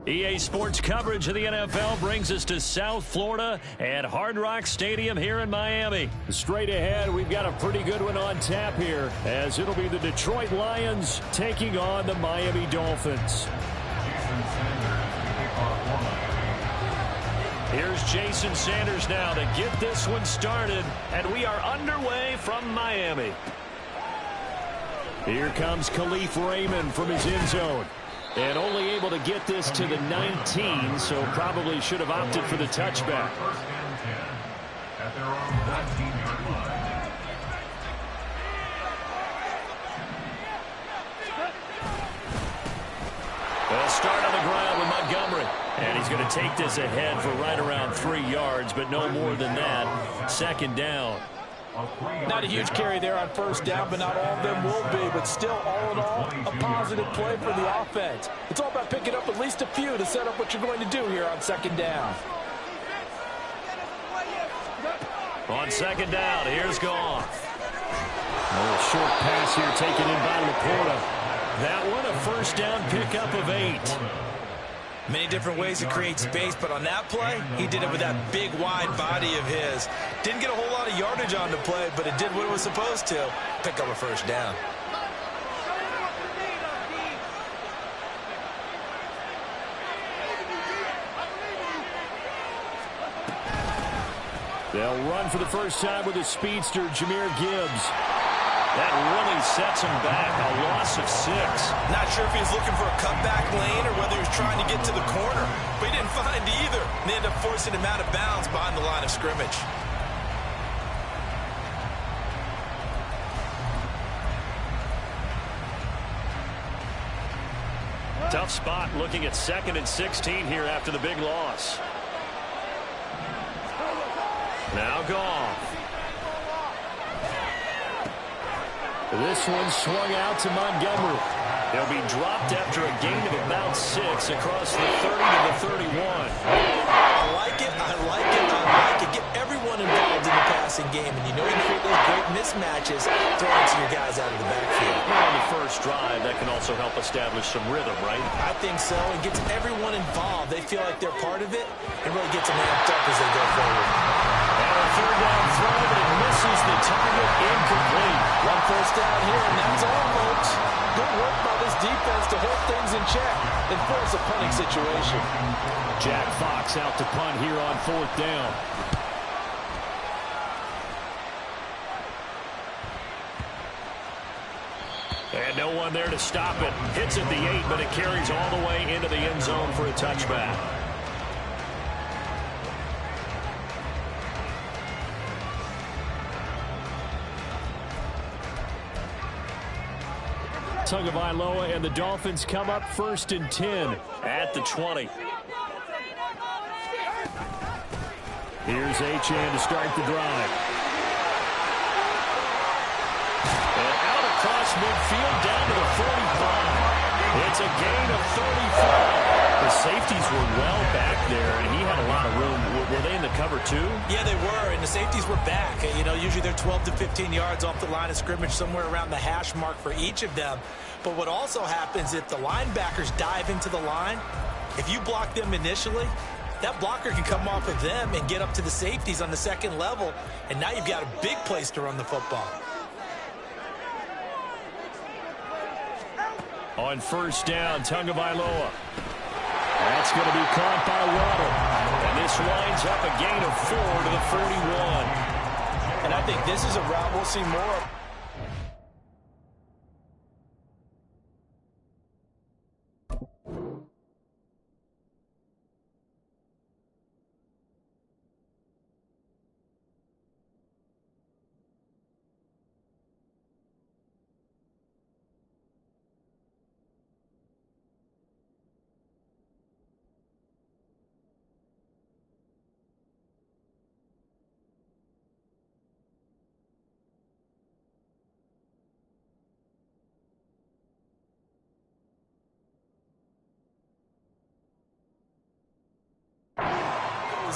EA Sports coverage of the NFL brings us to South Florida at Hard Rock Stadium here in Miami. Straight ahead, we've got a pretty good one on tap here, as it'll be the Detroit Lions taking on the Miami Dolphins. Here's Jason Sanders now to get this one started, and we are underway from Miami. Here comes Khalif Raymond from his end zone. And only able to get this to the 19, so probably should have opted for the touchback. They'll start on the ground with Montgomery. And he's going to take this ahead for right around 3 yards, but no more than that. Second down. Not a huge carry there on first down, but not all of them will be. But still, all in all, a positive play for the offense. It's all about picking up at least a few to set up what you're going to do here on second down. On second down, here's Goff. A little short pass here taken in by Laporta. That one a first down pickup of 8. Many different ways to create space, but on that play, he did it with that big, wide body of his. Didn't get a whole lot of yardage on the play, but it did what it was supposed to. Pick up a first down. They'll run for the first time with a speedster, Jahmyr Gibbs. That really sets him back, a loss of 6. Not sure if he was looking for a cutback lane or whether he was trying to get to the corner, but he didn't find either. And they ended up forcing him out of bounds behind the line of scrimmage. Tough spot looking at 2nd and 16 here after the big loss. Now Goff. This one swung out to Montgomery. He'll be dropped after a gain of about 6 across the 30 to the 31. I like it, I like it, I like it. Get everyone involved in the passing game, and you know you create those great mismatches throwing to your guys out of the backfield. Well, on the first drive, that can also help establish some rhythm, right? I think so. It gets everyone involved. They feel like they're part of it, and really gets them amped up as they go forward. And a third down throw, but it misses the target, incomplete. One first down here, and that's all, folks. Good work by this defense to hold things in check and force a punting situation. Jack Fox out to punt here on 4th down. And no one there to stop it. Hits at the 8, but it carries all the way into the end zone for a touchback. Tagovailoa and the Dolphins come up 1st and 10 at the 20. Here's Achane to start the drive. And out across midfield down to the 45. It's a gain of 35. The safeties were well back there, and he had a lot of room. Were they in the cover too? Yeah, they were, and the safeties were back. You know, usually they're 12 to 15 yards off the line of scrimmage, somewhere around the hash mark for each of them. But what also happens if the linebackers dive into the line, if you block them initially, that blocker can come off of them and get up to the safeties on the second level, and now you've got a big place to run the football. On first down, Tagovailoa. That's going to be caught by Waddle. And this winds up a gain of 4 to the 41. And I think this is a route we'll see more of.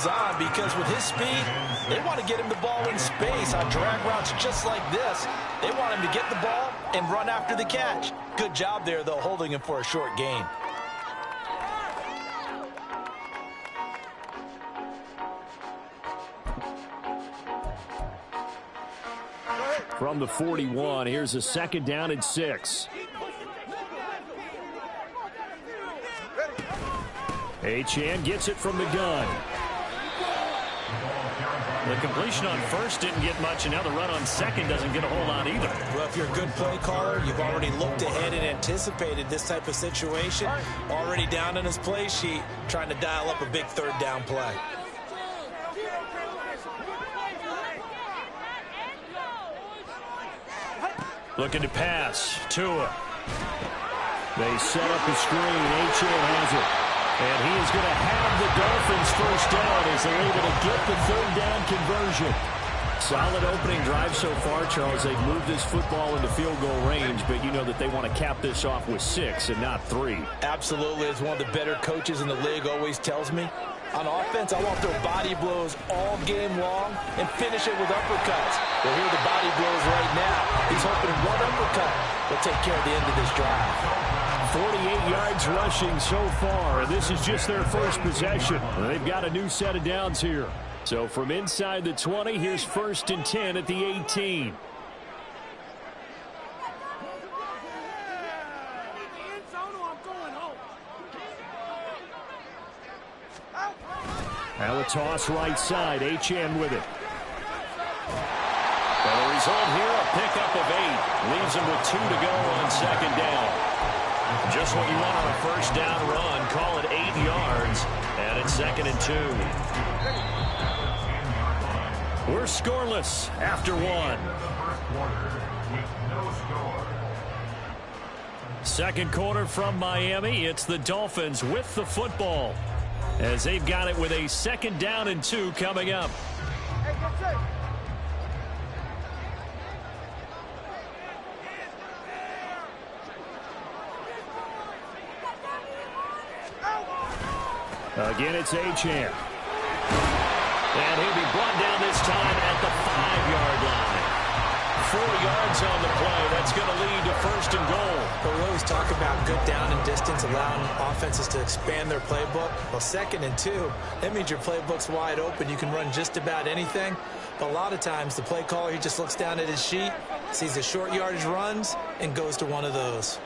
On because with his speed, they want to get him the ball in space on drag routes just like this. They want him to get the ball and run after the catch. Good job there, though, holding him for a short gain. from the 41. Here's a 2nd down and 6. Achane gets it from the gun. The completion on first didn't get much, and now the run on second doesn't get a whole lot either. Well, if you're a good play caller, you've already looked ahead and anticipated this type of situation. Already down on his play sheet, trying to dial up a big 3rd down play. Looking to pass. Tua. They set up the screen. Achane has it. And he is going to have the Dolphins first down as they're able to get the 3rd down conversion. Solid opening drive so far, Charles. They've moved this football into field goal range, but you know that they want to cap this off with 6 and not 3. Absolutely. As one of the better coaches in the league always tells me, on offense, I want their body blows all game long and finish it with uppercuts. Well, here are the body blows right now. He's hoping one uppercut will take care of the end of this drive. 48 yards rushing so far, and this is just their first possession. They've got a new set of downs here. So from inside the 20, here's 1st and 10 at the 18. Now a toss right side. Achane with it. And the result here, a pickup of 8. Leaves him with 2 to go on 2nd down. Just what you want on a first down run. Call it 8 yards. And it's 2nd and 2. We're scoreless after 1. Second quarter from Miami. It's the Dolphins with the football, as they've got it with a 2nd down and 2 coming up. Again, it's Achane. And he'll be brought down this time at the 5-yard line. 4 yards on the play. That's going to lead to 1st and goal. But we always talk about good down and distance, allowing offenses to expand their playbook. Well, 2nd and 2, that means your playbook's wide open. You can run just about anything. But a lot of times, the play caller, he just looks down at his sheet, sees the short yardage runs, and goes to one of those.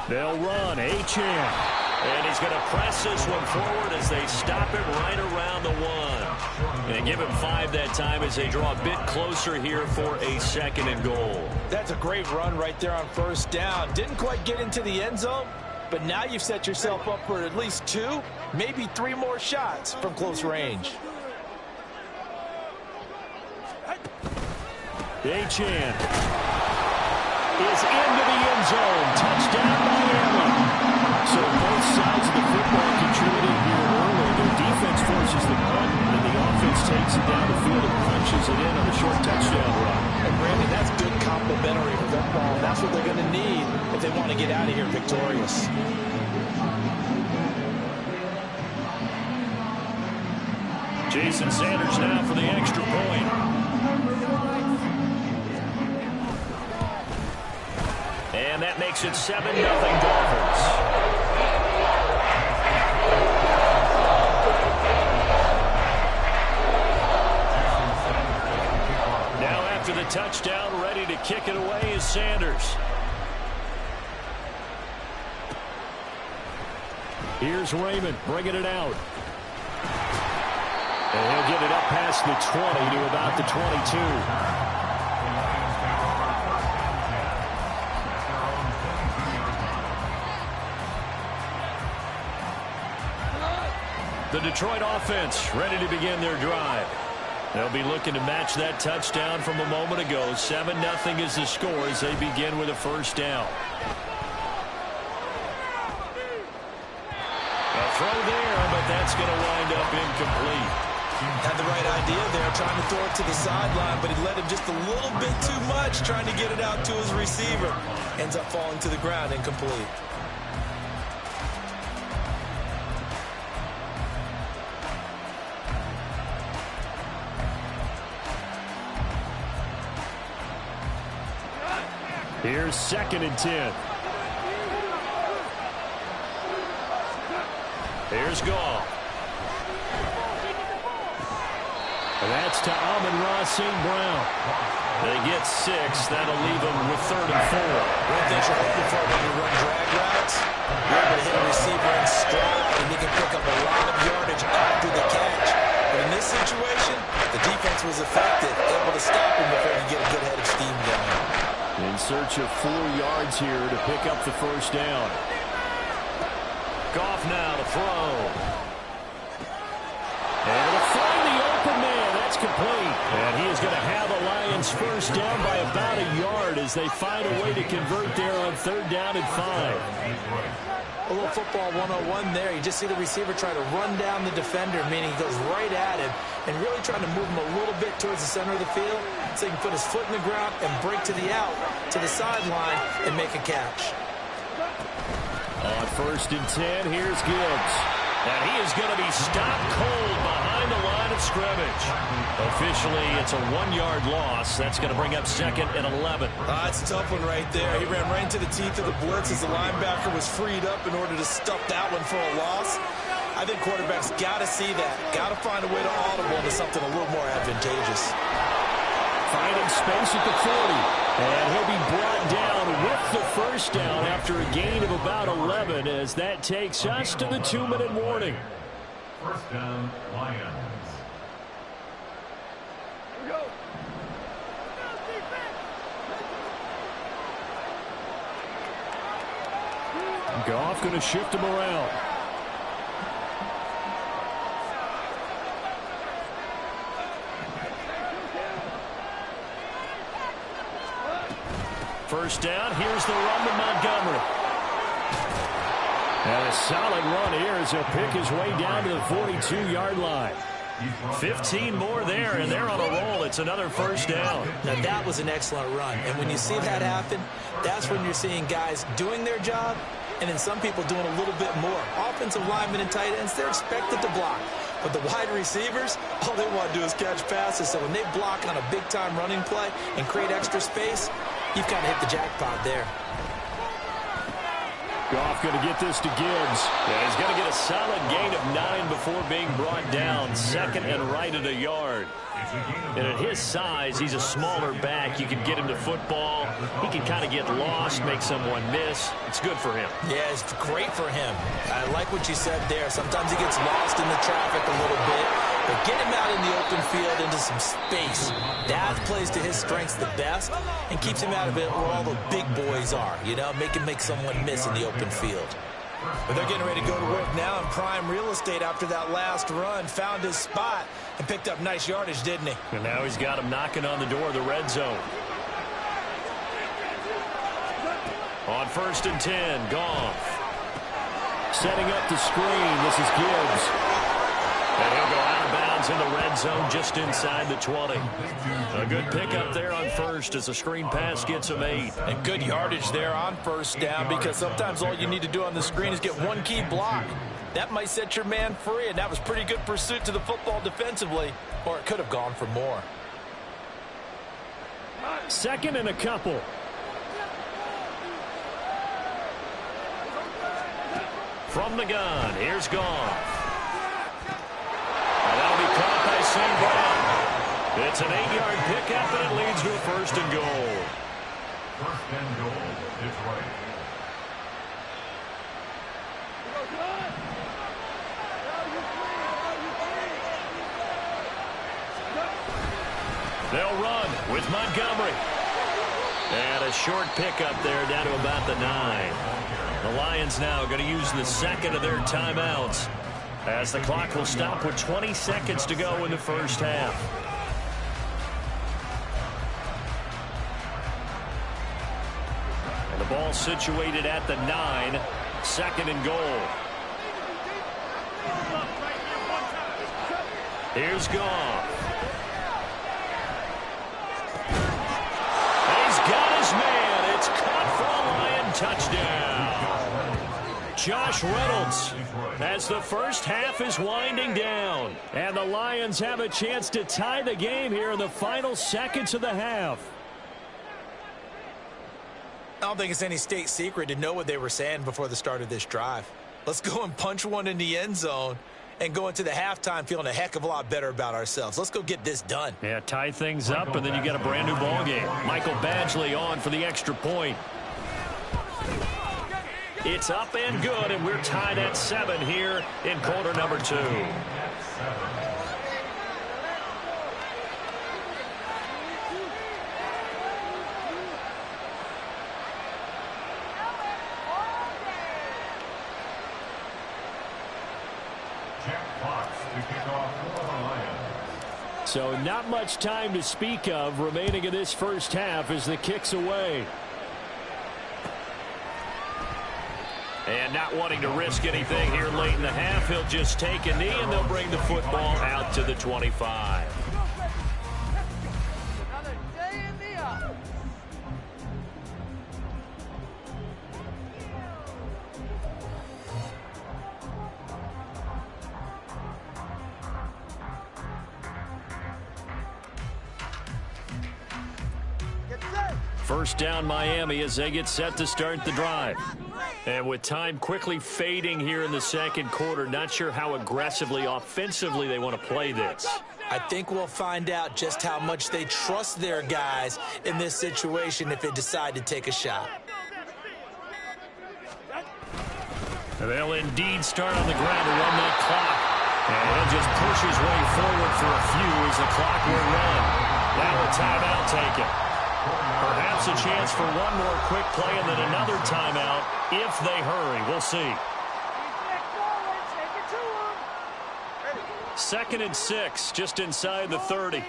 They'll run. Achane. And he's going to press this one forward as they stop it right around the 1. And give him 5 that time as they draw a bit closer here for a 2nd and goal. That's a great run right there on 1st down. Didn't quite get into the end zone, but now you've set yourself up for at least 2, maybe 3 more shots from close range. Achane is into the end zone. Touchdown, Miami. So both sides of the football contributing here early. The defense forces the punt, and the offense takes it down the field and punches it in on a short touchdown run. And Brandon, that's good complementary football. That's what they're going to need if they want to get out of here victorious. Jason Sanders now for the extra point. And that makes it 7-0 Dolphins. Now after the touchdown, ready to kick it away is Sanders. Here's Raymond bringing it out. And he'll get it up past the 20 to about the 22. The Detroit offense ready to begin their drive. They'll be looking to match that touchdown from a moment ago. 7-0 is the score as they begin with a first down. A throw there, but that's going to wind up incomplete. Had the right idea there, trying to throw it to the sideline, but he let him just a little bit too much, trying to get it out to his receiver. Ends up falling to the ground, incomplete. Here's 2nd and 10. Here's Gall. And that's to Amon-Ra St. Brown. They get 6. That'll leave them with 3rd and 4. One thing you're hoping for when you run drag routes, you're able to hit a receiver in stride, and you can pick up a lot of yardage after the catch. But in this situation, the defense was effective, able to stop him before you get a good head of steam going. In search of 4 yards here to pick up the first down. Goff now to throw. And it'll find the open man. That's complete. And he is going to have the Lions first down by about a yard as they find a way to convert there on 3rd down and 5. A little football 101 there. You just see the receiver try to run down the defender, meaning he goes right at him and really trying to move him a little bit towards the center of the field so he can put his foot in the ground and break to the out, to the sideline, and make a catch. On 1st and 10, here's Gibbs. And he is going to be stopped cold behind the line of scrimmage. Officially, it's a 1-yard loss. That's going to bring up 2nd and 11. That's a tough one right there. He ran right into the teeth of the blitz as the linebacker was freed up in order to stuff that one for a loss. I think quarterbacks got to see that. Got to find a way to audible into something a little more advantageous. Finding space at the 40. And he'll be brought down with the first down after a gain of about 11 as that takes us to the 2-minute warning. First down, Lions. Goff going to shift him around. First down, here's the run to Montgomery. And a solid run here as he'll pick his way down to the 42-yard line. 15 more there, and they're on a roll. It's another first down. Now, that was an excellent run. And when you see that happen, that's when you're seeing guys doing their job and then some people doing a little bit more. Offensive linemen and tight ends, they're expected to block. But the wide receivers, all they want to do is catch passes. So when they block on a big-time running play and create extra space, you've kind of hit the jackpot there. Goff going to get this to Gibbs. Yeah, he's going to get a solid gain of 9 before being brought down. 2nd and right at a yard. And at his size, he's a smaller back. You can get him to football. He can kind of get lost, make someone miss. It's good for him. Yeah, it's great for him. I like what you said there. Sometimes he gets lost in the traffic a little bit. But get him out in the open field into some space. That plays to his strengths the best and keeps him out of it where all the big boys are. You know, make someone miss in the open field. But they're getting ready to go to work now in prime real estate after that last run. Found his spot and picked up nice yardage, didn't he? And now he's got him knocking on the door of the red zone. On 1st and 10, Goff. Setting up the screen. This is Gibbs. And he'll go out of bounds in the red zone just inside the 20. A good pickup there on 1st as the screen pass gets him 8. And good yardage there on 1st down because sometimes all you need to do on the screen is get one key block. That might set your man free, and that was pretty good pursuit to the football defensively, or it could have gone for more. 2nd and a couple. From the gun, here's Goff. And that'll be caught by St. Brown. It's an 8-yard pickup, and it leads to a 1st and goal. 1st and goal, Detroit. They'll run with Montgomery. And a short pickup there down to about the 9. The Lions now going to use the 2nd of their timeouts as the clock will stop with 20 seconds to go in the first half. And the ball situated at the 9, 2nd and goal. Here's Goff. Man, it's caught for a Lion touchdown. Josh Reynolds as the first half is winding down. And the Lions have a chance to tie the game here in the final seconds of the half. I don't think it's any state secret to know what they were saying before the start of this drive. Let's go and punch one in the end zone and go into the halftime feeling a heck of a lot better about ourselves. Let's go get this done. Yeah, tie things up, and then you get a brand new ball game. Michael Badgley on for the extra point. It's up and good, and we're tied at 7 here in quarter number 2. So not much time to speak of remaining in this first half as the kick's away. And not wanting to risk anything here late in the half, he'll just take a knee and they'll bring the football out to the 25. First down Miami as they get set to start the drive. And with time quickly fading here in the second quarter, not sure how aggressively, offensively they want to play this. I think we'll find out just how much they trust their guys in this situation if they decide to take a shot. They'll indeed start on the ground to run that clock. And he'll just push his way forward for a few as the clock will run. Now a timeout taken. Perhaps a chance for one more quick play and then another timeout if they hurry. We'll see. 2nd and 6, just inside the 30.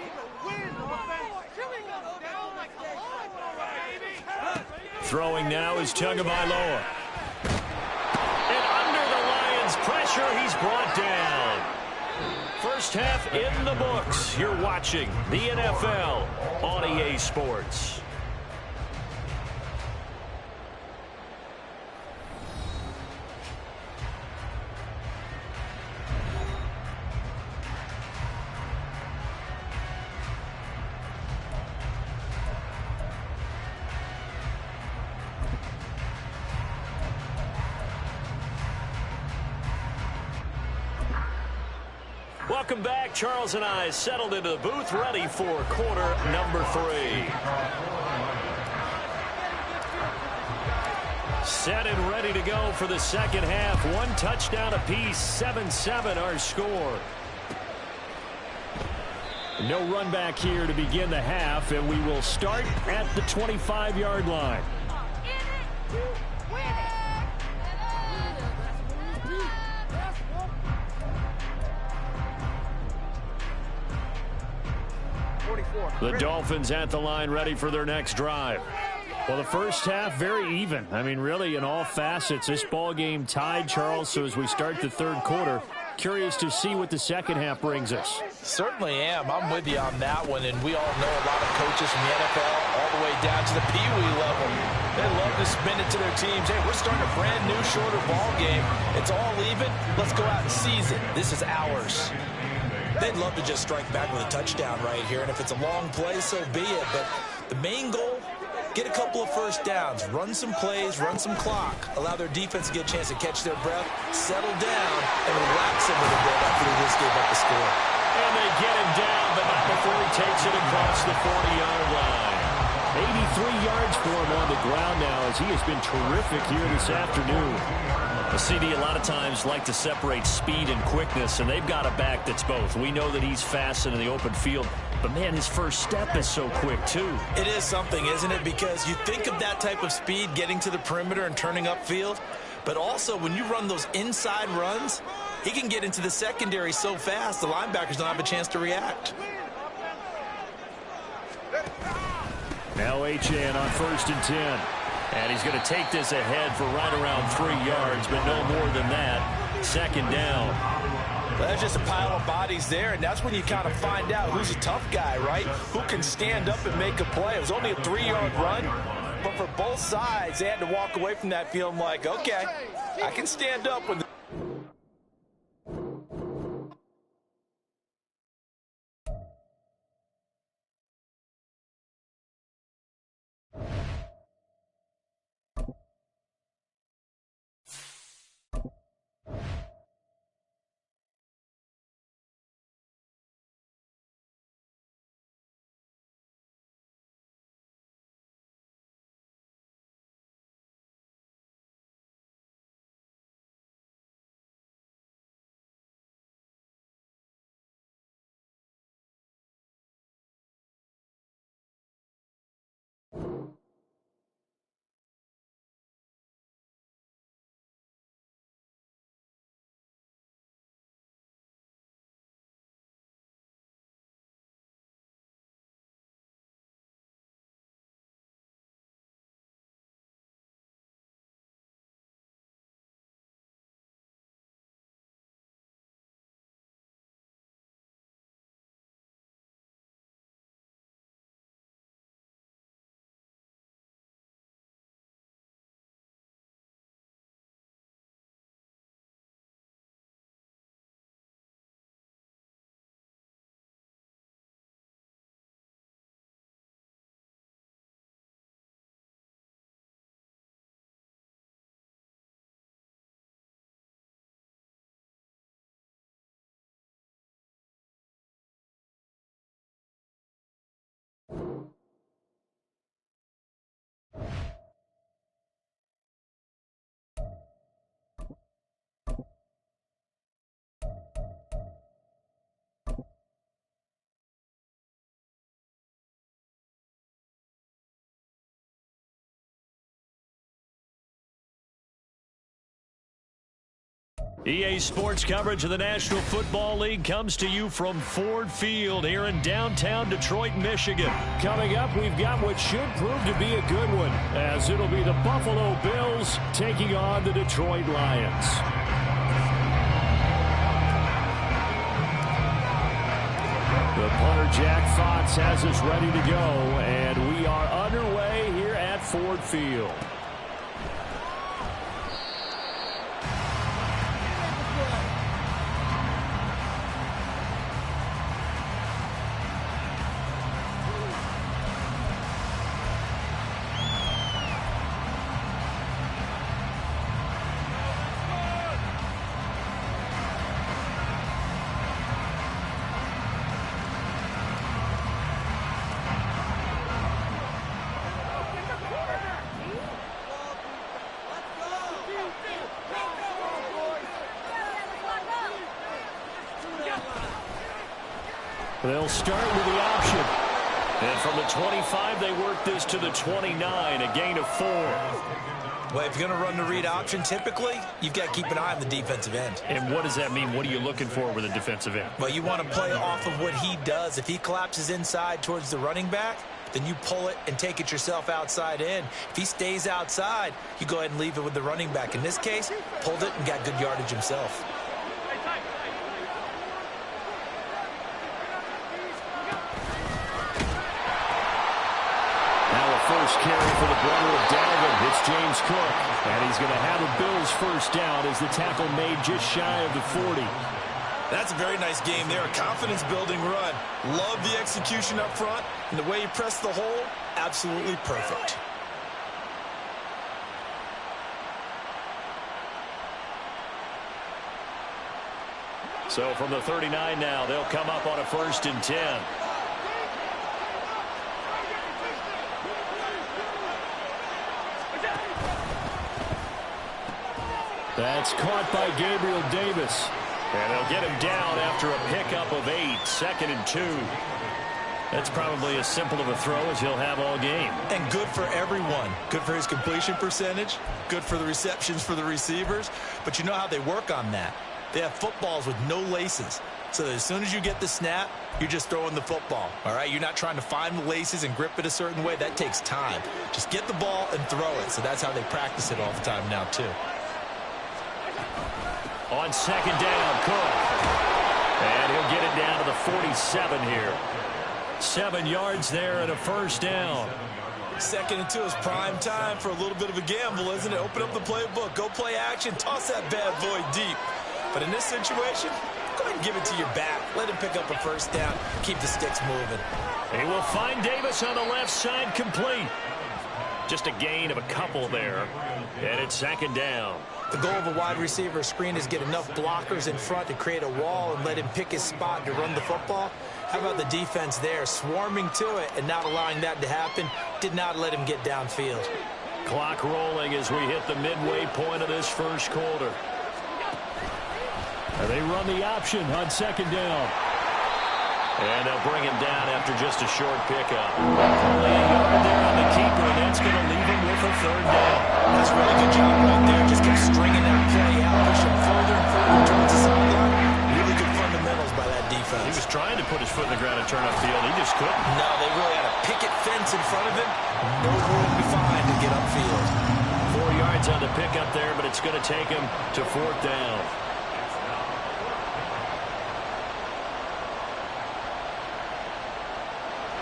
Throwing now is Tagovailoa. And under the Lions' pressure, he's brought down. First half in the books. You're watching the NFL on EA Sports. Welcome back. Charles and I settled into the booth, ready for quarter number 3. Set and ready to go for the second half. 1 touchdown apiece, 7-7 our score. No run back here to begin the half, and we will start at the 25-yard line. The Dolphins at the line ready for their next drive. Well, the first half, very even. I mean, really, in all facets, this ball game tied, Charles. So as we start the third quarter, curious to see what the second half brings us. Certainly am. I'm with you on that one. And we all know a lot of coaches from the NFL all the way down to the Pee-wee level. They love to spin it to their teams. Hey, we're starting a brand new, shorter ball game. It's all even. Let's go out and seize it. This is ours. They'd love to just strike back with a touchdown right here, and if it's a long play, so be it. But the main goal, get a couple of first downs, run some plays, run some clock, allow their defense to get a chance to catch their breath, settle down, and relax a little bit after they just gave up the score. And they get him down, but not before he takes it across the 40-yard line. 83 yards for him on the ground now as he has been terrific here this afternoon. The CD a lot of times like to separate speed and quickness, and they've got a back that's both. We know that he's fast in the open field, but, man, his first step is so quick, too. It is something, isn't it? Because you think of that type of speed getting to the perimeter and turning upfield, but also when you run those inside runs, he can get into the secondary so fast the linebackers don't have a chance to react. Now Achane on 1st and 10. And he's going to take this ahead for right around 3 yards, but no more than that. 2nd down. Well, that's just a pile of bodies there, and that's when you kind of find out who's a tough guy, right? Who can stand up and make a play. It was only a 3-yard run, but for both sides, they had to walk away from that feeling like, okay, I can stand up when EA Sports coverage of the National Football League comes to you from Ford Field here in downtown Detroit, Michigan. Coming up, we've got what should prove to be a good one, as it'll be the Buffalo Bills taking on the Detroit Lions. The punter, Jack Fox, has us ready to go, and we are underway here at Ford Field. They'll start with the option. And from the 25, they work this to the 29, a gain of 4. Well, if you're going to run the read option, typically, you've got to keep an eye on the defensive end. And what does that mean? What are you looking for with a defensive end? Well, you want to play off of what he does. If he collapses inside towards the running back, then you pull it and take it yourself outside in. If he stays outside, you go ahead and leave it with the running back. In this case, pulled it and got good yardage himself. First carry for the brother of Dalvin. It's James Cook. And he's going to have a Bills first down as the tackle made just shy of the 40. That's a very nice game there. A confidence-building run. Love the execution up front. And the way he pressed the hole, absolutely perfect. So from the 39 now, they'll come up on a 1st and 10. That's caught by Gabriel Davis. And they'll get him down after a pickup of 8, 2nd and 2. That's probably as simple of a throw as he'll have all game. And good for everyone. Good for his completion percentage. Good for the receptions for the receivers. But you know how they work on that. They have footballs with no laces. So that as soon as you get the snap, you're just throwing the football. All right? You're not trying to find the laces and grip it a certain way. That takes time. Just get the ball and throw it. So that's how they practice it all the time now, too. On 2nd down, Cook. And he'll get it down to the 47 here. 7 yards there and a 1st down. 2nd and 2 is prime time for a little bit of a gamble, isn't it? Open up the playbook. Go play action. Toss that bad boy deep. But in this situation, go ahead and give it to your back. Let him pick up a 1st down. Keep the sticks moving. He will find Davis on the left side, complete. Just a gain of a couple there. And it's 2nd down. The goal of a wide receiver screen is get enough blockers in front to create a wall and let him pick his spot to run the football. How about the defense there, swarming to it and not allowing that to happen? Did not let him get downfield. Clock rolling as we hit the midway point of this 1st quarter. And they run the option on 2nd down. And they'll bring him down after just a short pickup. Only a yard there on the keeper, and that's going to leave him with a 3rd down. That's a really good job right there. Just kept stringing that play out, pushing further and further towards the sideline. Really good fundamentals by that defense. He was trying to put his foot in the ground and turn upfield. He just couldn't. No, they really had a picket fence in front of him. No room to find to get upfield. 4 yards on the pickup there, but it's going to take him to 4th down.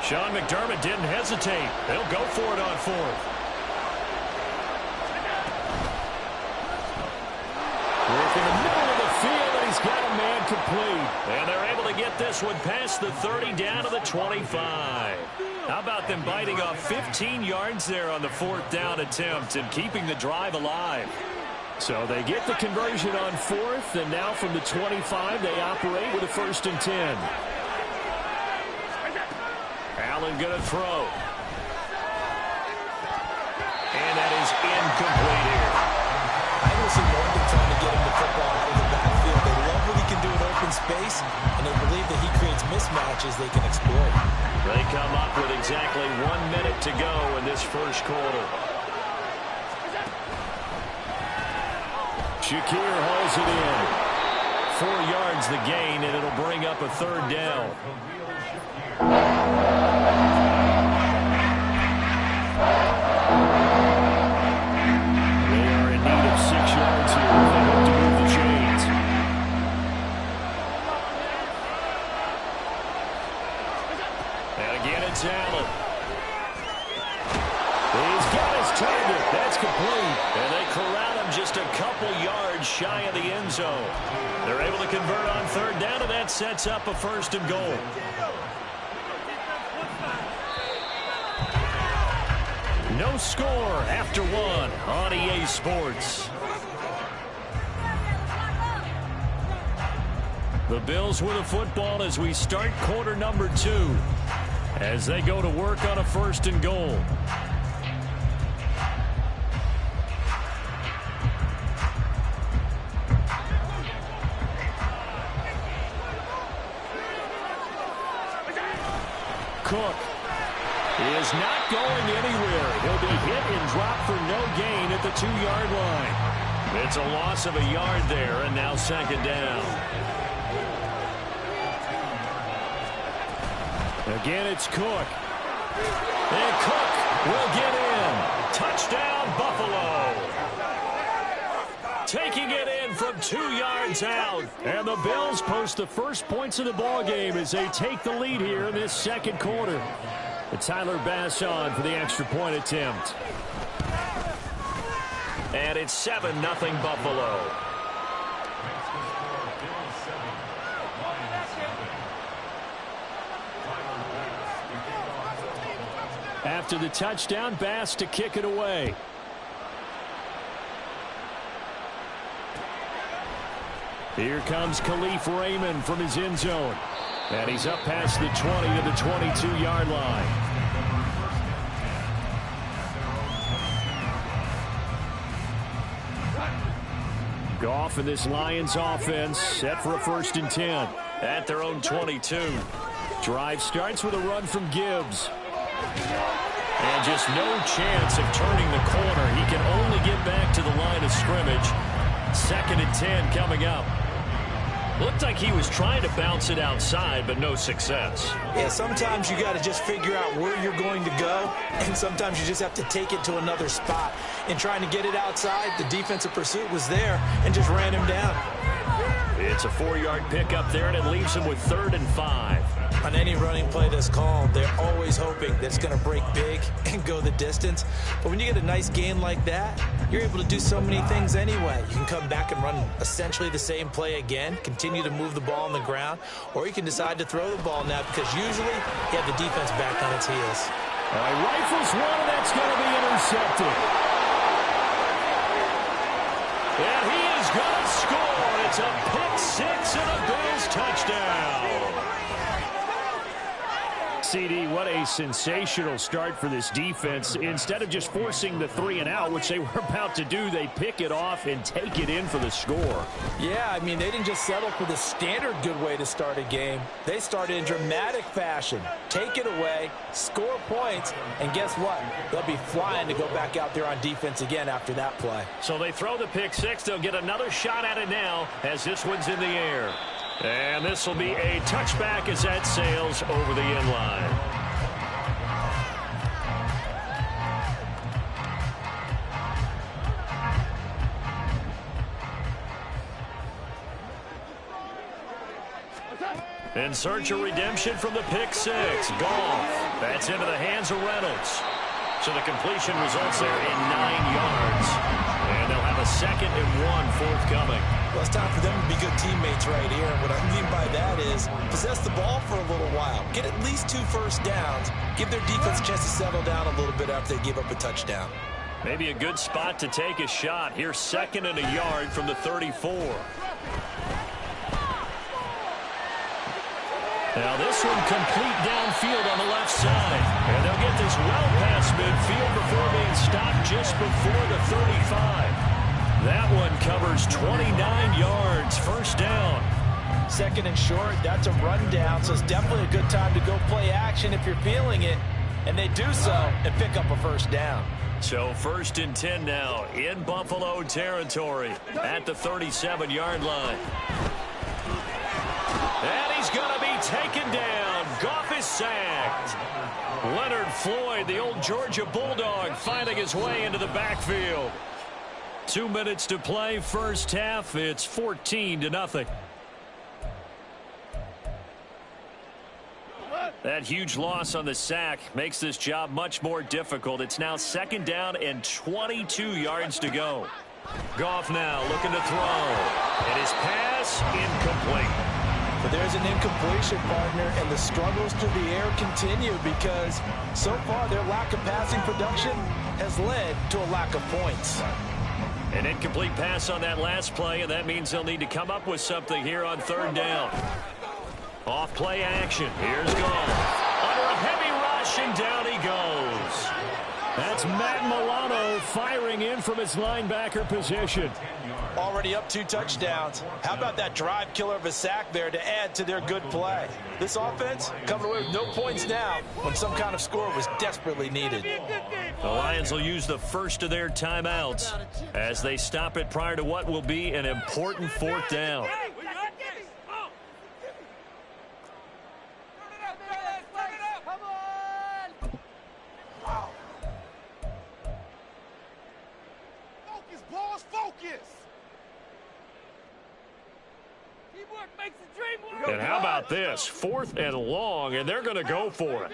Sean McDermott didn't hesitate. They'll go for it on 4th. Work in the middle of the field, and he's got a man complete. And they're able to get this one past the 30 down to the 25. How about them biting off 15 yards there on the 4th down attempt and keeping the drive alive? So they get the conversion on 4th, and now from the 25, they operate with a 1st and 10. Allen going to throw. And that is incomplete here. I will see more than trying to get him the football out of the backfield. They love what he can do in open space, and they believe that he creates mismatches they can exploit. They come up with exactly 1 minute to go in this 1st quarter. Shakir hauls it in. 4 yards the gain, and it'll bring up a third down. They are in need of 6 yards here if they hope to move the chains. And again, it's Allen. He's got his target. That's complete. And they corral him just a couple yards shy of the end zone. They're able to convert on third down, and that sets up a 1st and goal. No score after 1 on EA Sports. The Bills with a football as we start quarter number 2. As they go to work on a 1st and goal. Cook is not going anywhere. He'll be hit and dropped for no gain at the 2-yard line. It's a loss of a yard there, and now 2nd down. Again, it's Cook. And Cook will get in. Touchdown, Buffalo. Taking it in from 2 yards out. And the Bills post the first points of the ballgame as they take the lead here in this 2nd quarter. Tyler Bass on for the extra point attempt. And it's 7-0 Buffalo. After the touchdown, Bass to kick it away. Here comes Khalif Raymond from his end zone. And he's up past the 20 to the 22-yard line. Goff and this Lions offense set for a 1st and 10 at their own 22. Drive starts with a run from Gibbs. And just no chance of turning the corner. He can only get back to the line of scrimmage. 2nd and 10 coming up. Looked like he was trying to bounce it outside, but no success. Yeah, sometimes you got to just figure out where you're going to go, and sometimes you just have to take it to another spot. In trying to get it outside, the defensive pursuit was there and just ran him down. It's a 4-yard pickup there, and it leaves him with 3rd and 5. On any running play that's called, they're always hoping that it's going to break big and go the distance. But when you get a nice gain like that, you're able to do so many things anyway. You can come back and run essentially the same play again, continue to move the ball on the ground, or you can decide to throw the ball now because usually you have the defense back on its heels. Rifles one, and that's going to be intercepted. And he is going to score. It's a pick 6 and a Bills touchdown. CD, what a sensational start for this defense. Instead of just forcing the 3 and out, which they were about to do, they pick it off and take it in for the score. Yeah, I mean, they didn't just settle for the standard good way to start a game. They started in dramatic fashion. Take it away, score points, and guess what? They'll be flying to go back out there on defense again after that play. So they throw the pick 6. They'll get another shot at it now as this one's in the air. And this will be a touchback as that sails over the end line. In search of redemption from the pick 6. Goff. That's into the hands of Reynolds. So the completion results there in 9 yards. And they'll have a 2nd and 1 forthcoming. Well, it's time for them to be good teammates right here. And what I mean by that is possess the ball for a little while. Get at least 2 first downs. Give their defense a chance to settle down a little bit after they give up a touchdown. Maybe a good spot to take a shot. Here's 2nd and a yard from the 34. Now this one complete downfield on the left side. And they'll get this well past midfield before being stopped just before the 35. That one covers 29 yards. 1st down. 2nd and short. That's a rundown, so it's definitely a good time to go play action if you're feeling it. And they do so and pick up a first down. So 1st and 10 now in Buffalo territory at the 37-yard line. And he's going to be taken down. Goff is sacked. Leonard Floyd, the old Georgia Bulldog, finding his way into the backfield. 2 minutes to play, first half. It's 14-0. That huge loss on the sack makes this job much more difficult. It's now 2nd down and 22 yards to go. Goff now looking to throw. And his pass incomplete. But there's an incompletion, partner, and the struggles through the air continue because so far their lack of passing production has led to a lack of points. An incomplete pass on that last play, and that means they'll need to come up with something here on 3rd down. Off play action. Here's Goff. Under a heavy rush, and down he goes. That's Matt Milano firing in from his linebacker position. Already up 2 touchdowns. How about that drive killer of a sack there to add to their good play? This offense coming away with no points now when some kind of score was desperately needed. The Lions will use the first of their timeouts as they stop it prior to what will be an important 4th down. And how about this? 4th and long, and they're going to go for it.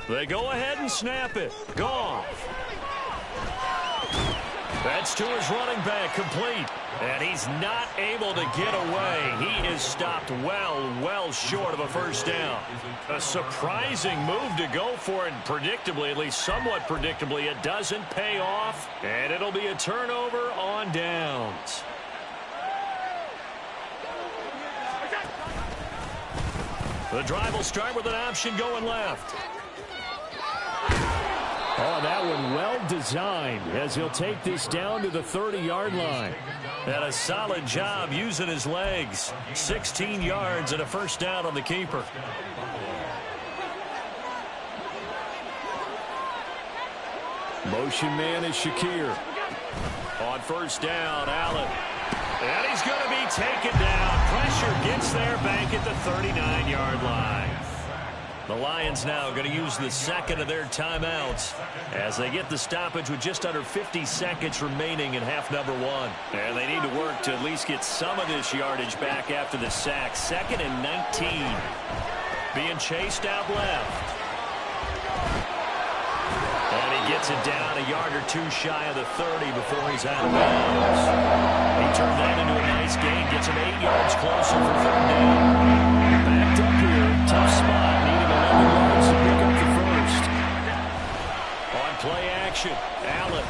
They go ahead and snap it. Goff. That's to his running back, complete. And he's not able to get away. He is stopped well short of a first down. A surprising move to go for it, predictably, at least somewhat predictably. It doesn't pay off, and it'll be a turnover on downs. The drive will start with an option going left. Oh, that one well designed as he'll take this down to the 30-yard line. And a solid job using his legs. 16 yards and a first down on the keeper. Motion man is Shakir. On first down, Allen. And he's going to be taken down. Pressure gets there back at the 39-yard line. The Lions now going to use the 2nd of their timeouts as they get the stoppage with just under 50 seconds remaining in half number 1. And they need to work to at least get some of this yardage back after the sack. 2nd and 19. Being chased out left. And he gets it down a yard or 2 shy of the 30 before he's out of bounds. He turned that into a nice gain. Gets him 8 yards closer for 3rd down. Backed up here. Tough spot. Needing 11 yards to pick up the first. On play action, Allen.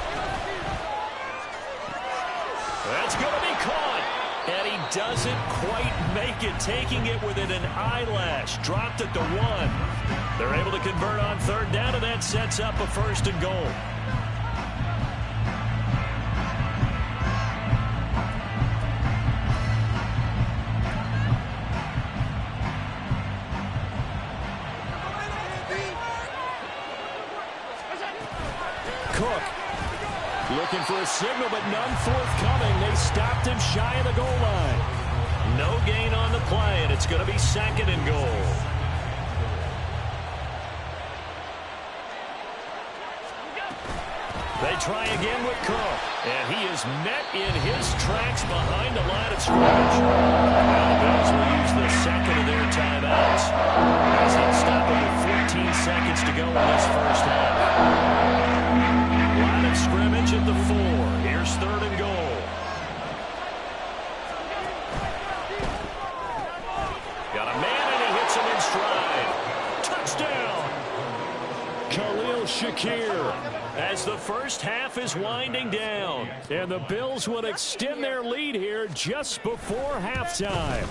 That's going to be caught. And he doesn't quite make it, taking it within an eyelash. Dropped at the 1. They're able to convert on 3rd down, and that sets up a 1st and goal. Cook looking for a signal, but none forthcoming. They stopped him shy of the goal line. No gain on the play, and it's going to be 2nd and goal. They try again with Cook, and he is met in his tracks behind the line of scrimmage. Now the Bills will use the 2nd of their timeouts as they'll stop it with 14 seconds to go in this first half. Line of scrimmage at the 4. Here's 3rd and goal. Got a man, and he hits him in stride. Touchdown! Khalil Shakir. As the first half is winding down. And the Bills would extend their lead here just before halftime.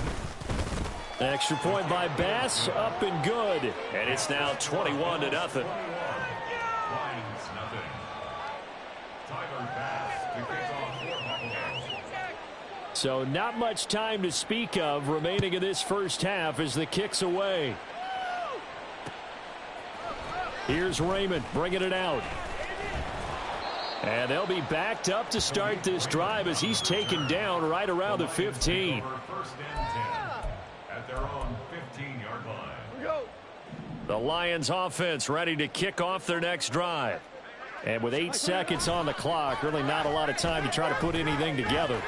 Extra point by Bass, up and good. And it's now 21-0. Lions nothing. Tyler Bass to kick off for Buffalo. So not much time to speak of remaining in this first half as the kick's away. Here's Raymond bringing it out. And they'll be backed up to start this drive as he's taken down right around the 15. First and 10 at their own 15-yard line. The Lions offense ready to kick off their next drive. And with 8 seconds on the clock, really not a lot of time to try to put anything together.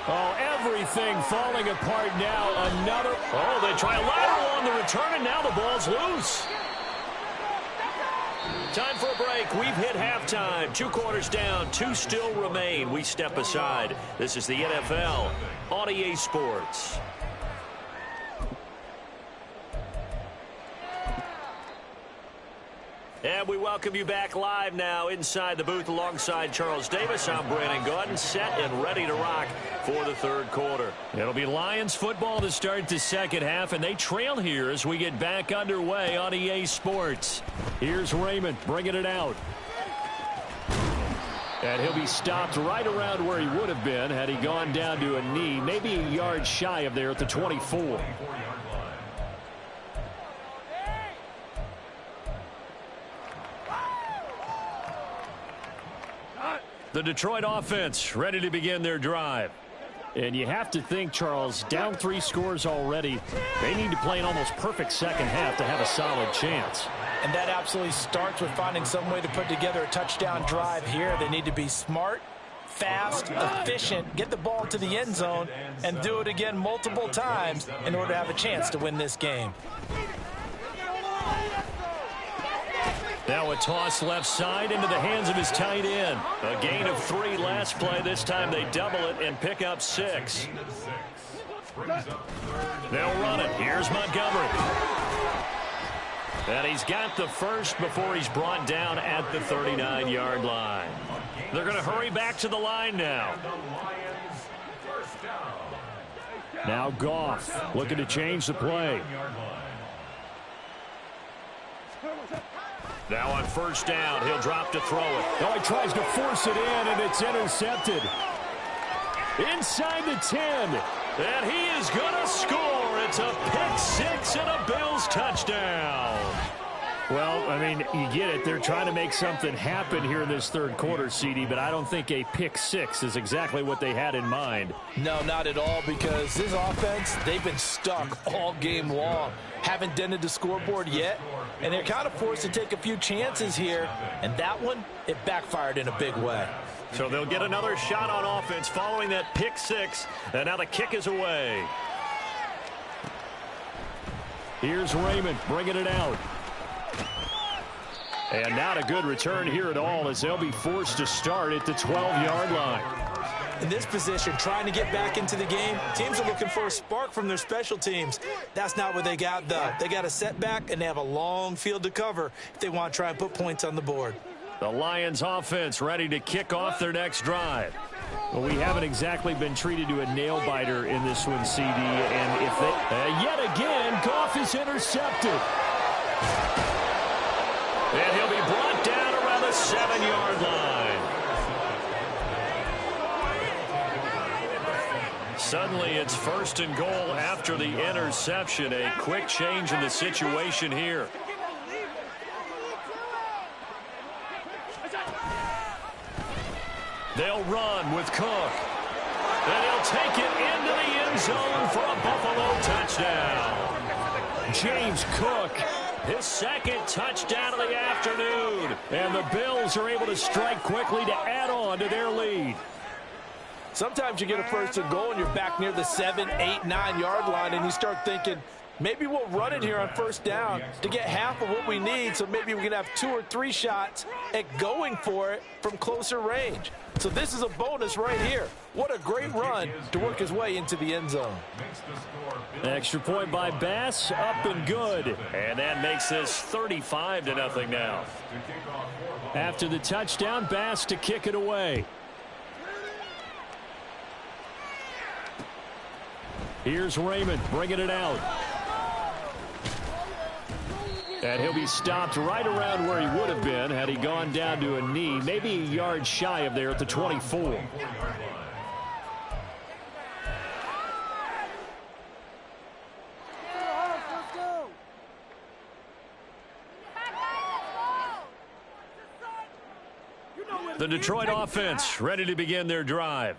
Oh, everything falling apart now. Another. Oh, they try a lateral on the return, and now the ball's loose. Time for a break. We've hit halftime. 2 quarters down. 2 still remain. We step aside. This is the NFL on EA Sports. And we welcome you back live now inside the booth alongside Charles Davis. I'm Brandon Gordon, set and ready to rock for the third quarter. It'll be Lions football to start the second half, and they trail here as we get back underway on EA Sports. Here's Raymond bringing it out. And he'll be stopped right around where he would have been had he gone down to a knee, maybe a yard shy of there at the 24. The Detroit offense ready to begin their drive. And you have to think, Charles, down 3 scores already. They need to play an almost perfect second half to have a solid chance. And that absolutely starts with finding some way to put together a touchdown drive here. They need to be smart, fast, efficient, get the ball to the end zone, and do it again multiple times in order to have a chance to win this game. Now a toss left side into the hands of his tight end. A gain of 3 last play. This time they double it and pick up 6. They'll run it. Here's Montgomery. And he's got the first before he's brought down at the 39-yard line. They're going to hurry back to the line now. Now Goff looking to change the play. Now on first down, he'll drop to throw it. Oh, he tries to force it in, and it's intercepted. Inside the 10. And he is going to score. It's a pick 6 and a Bills touchdown. Well, I mean, you get it. They're trying to make something happen here in this third quarter, CD, but I don't think a pick 6 is exactly what they had in mind. No, not at all, because this offense, they've been stuck all game long. Haven't dented the scoreboard yet, and they're kind of forced to take a few chances here, and that one, it backfired in a big way. So they'll get another shot on offense following that pick 6, and now the kick is away. Here's Raymond bringing it out. And not a good return here at all as they'll be forced to start at the 12-yard line. In this position, trying to get back into the game, teams are looking for a spark from their special teams. That's not what they got, though. They got a setback, and they have a long field to cover if they want to try and put points on the board. The Lions offense ready to kick off their next drive. Well, we haven't exactly been treated to a nail-biter in this one, CD. And if they, yet again, Goff is intercepted. And he'll be brought down around the 7-yard line. Suddenly it's first and goal after the interception. A quick change in the situation here. They'll run with Cook. And he'll take it into the end zone for a Buffalo touchdown. James Cook, his second touchdown of the afternoon. And the Bills are able to strike quickly to add on to their lead. Sometimes you get a first and goal and you're back near the 7, 8, 9-yard line, and you start thinking, maybe we'll run it here on first down to get half of what we need, so maybe we can have 2 or 3 shots at going for it from closer range. So this is a bonus right here. What a great run to work his way into the end zone. Extra point by Bass, up and good. And that makes this 35-0 now. After the touchdown, Bass to kick it away. Here's Raymond bringing it out. And he'll be stopped right around where he would have been had he gone down to a knee, maybe a yard shy of there at the 24. The Detroit offense ready to begin their drive.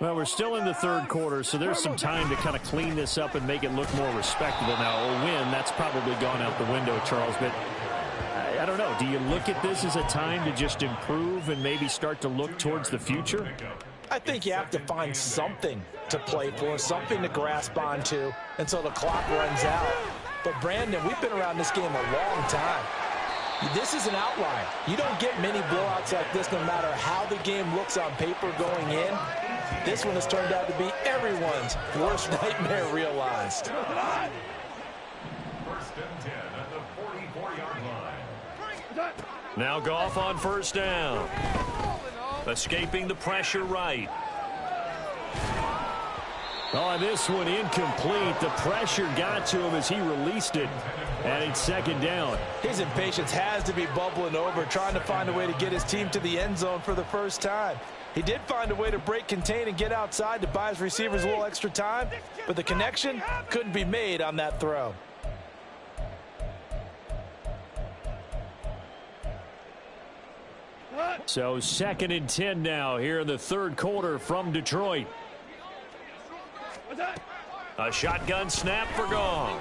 Well, we're still in the third quarter, so there's some time to kind of clean this up and make it look more respectable. Now, a win, that's probably gone out the window, Charles, but I don't know. Do you look at this as a time to just improve and maybe start to look towards the future? I think you have to find something to play for, something to grasp onto until the clock runs out. But, Brandon, we've been around this game a long time. This is an outlier. You don't get many blowouts like this no matter how the game looks on paper going in. This one has turned out to be everyone's worst nightmare realized. First and 10 at the 44-yard line. Now Goff on first down. Escaping the pressure right. Oh, this one incomplete. The pressure got to him as he released it. And it's second down. His impatience has to be bubbling over, trying to find a way to get his team to the end zone for the first time. He did find a way to break contain and get outside to buy his receivers a little extra time, but the connection couldn't be made on that throw. So second and 10 now here in the third quarter from Detroit. A shotgun snap for Goff.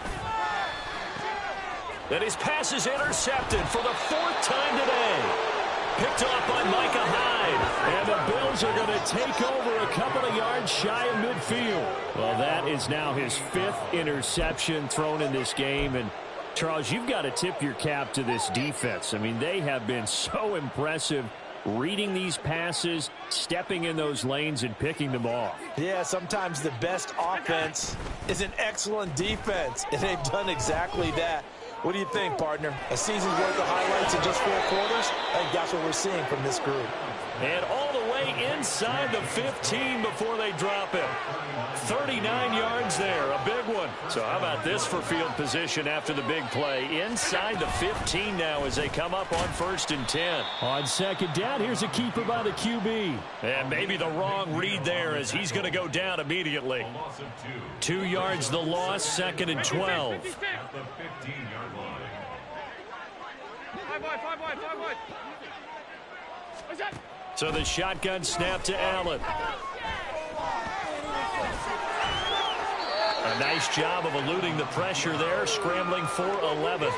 And his pass is intercepted for the fourth time today. Picked off by Micah Hyde. And the Bills are going to take over a couple of yards shy of midfield. Well, that is now his fifth interception thrown in this game. And, Charles, you've got to tip your cap to this defense. I mean, they have been so impressive reading these passes, stepping in those lanes, and picking them off. Yeah, sometimes the best offense is an excellent defense, and they've done exactly that. What do you think, partner? A season's worth of highlights in just 4 quarters? I think that's what we're seeing from this group. And all the way inside the 15 before they drop him. 39 yards there, a big one. So how about this for field position after the big play? Inside the 15 now as they come up on first and 10. On second down, here's a keeper by the QB. And maybe the wrong read there as he's going to go down immediately. 2 yards the loss, second and 12. At the 15-yard line. So the shotgun snap to Allen. A nice job of eluding the pressure there, scrambling for 11th.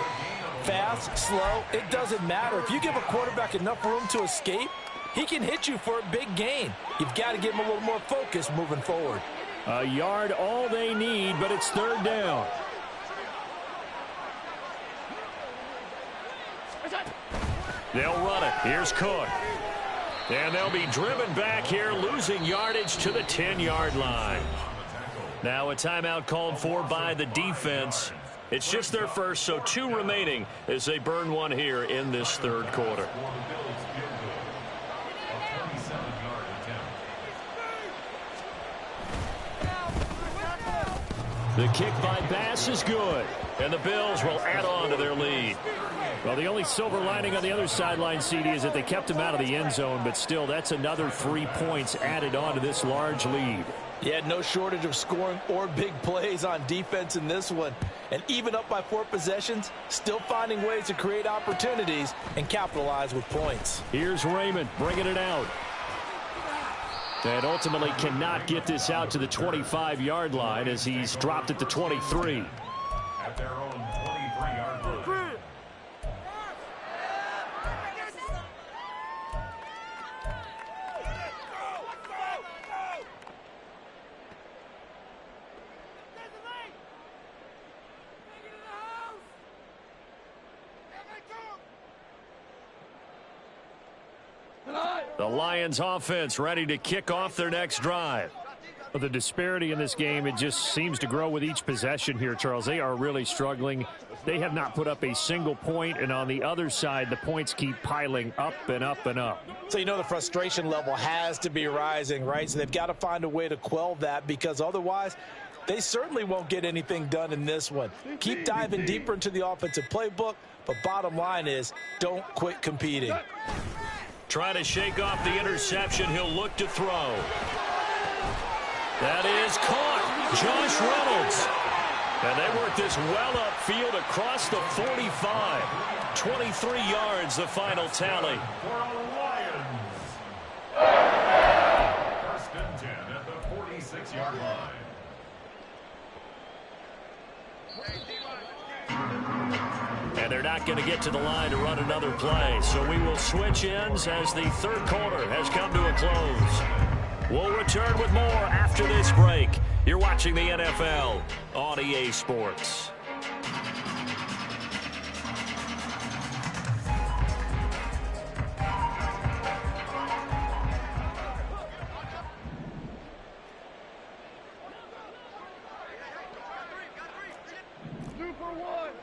Fast, slow, it doesn't matter. If you give a quarterback enough room to escape, he can hit you for a big gain. You've got to give him a little more focus moving forward. A yard all they need, but it's third down. They'll run it. Here's Cook. And they'll be driven back here, losing yardage to the 10-yard line. Now a timeout called for by the defense. It's just their first, so 2 remaining as they burn one here in this third quarter. The kick by Bass is good, and the Bills will add on to their lead. Well, the only silver lining on the other sideline, CD, is that they kept him out of the end zone, but still, that's another 3 points added on to this large lead. Yeah, no shortage of scoring or big plays on defense in this one. And even up by 4 possessions, still finding ways to create opportunities and capitalize with points. Here's Raymond bringing it out. And ultimately cannot get this out to the 25-yard line as he's dropped at the 23. At their own 23-yard line. The Lions offense ready to kick off their next drive. But the disparity in this game, it just seems to grow with each possession here, Charles. They are really struggling. They have not put up a single point, and on the other side, the points keep piling up and up and up. So you know the frustration level has to be rising, right? So they've got to find a way to quell that, because otherwise they certainly won't get anything done in this one. Keep diving deeper into the offensive playbook, But bottom line is, don't quit competing. Trying to shake off the interception. He'll look to throw. That is caught. Josh Reynolds. And they work this well upfield across the 45. 23 yards, the final tally. For the Lions. First and 10 at the 46-yard line. And they're not going to get to the line to run another play. So we will switch ends as the third quarter has come to a close. We'll return with more after this break. You're watching the NFL on EA Sports.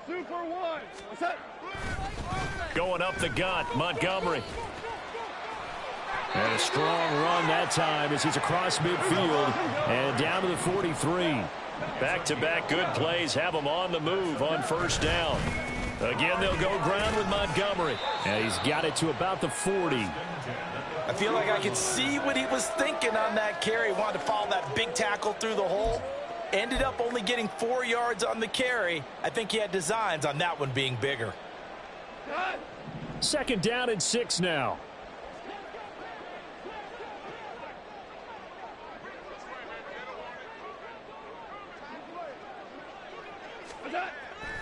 Super one. What's that? Going up the gut, Montgomery. And a strong run that time as he's across midfield and down to the 43. Back-to-back good plays have him on the move on first down. Again, they'll go ground with Montgomery. And he's got it to about the 40. I feel like I could see what he was thinking on that carry. Wanted to follow that big tackle through the hole. Ended up only getting 4 yards on the carry. I think he had designs on that one being bigger. Second down and 6 now.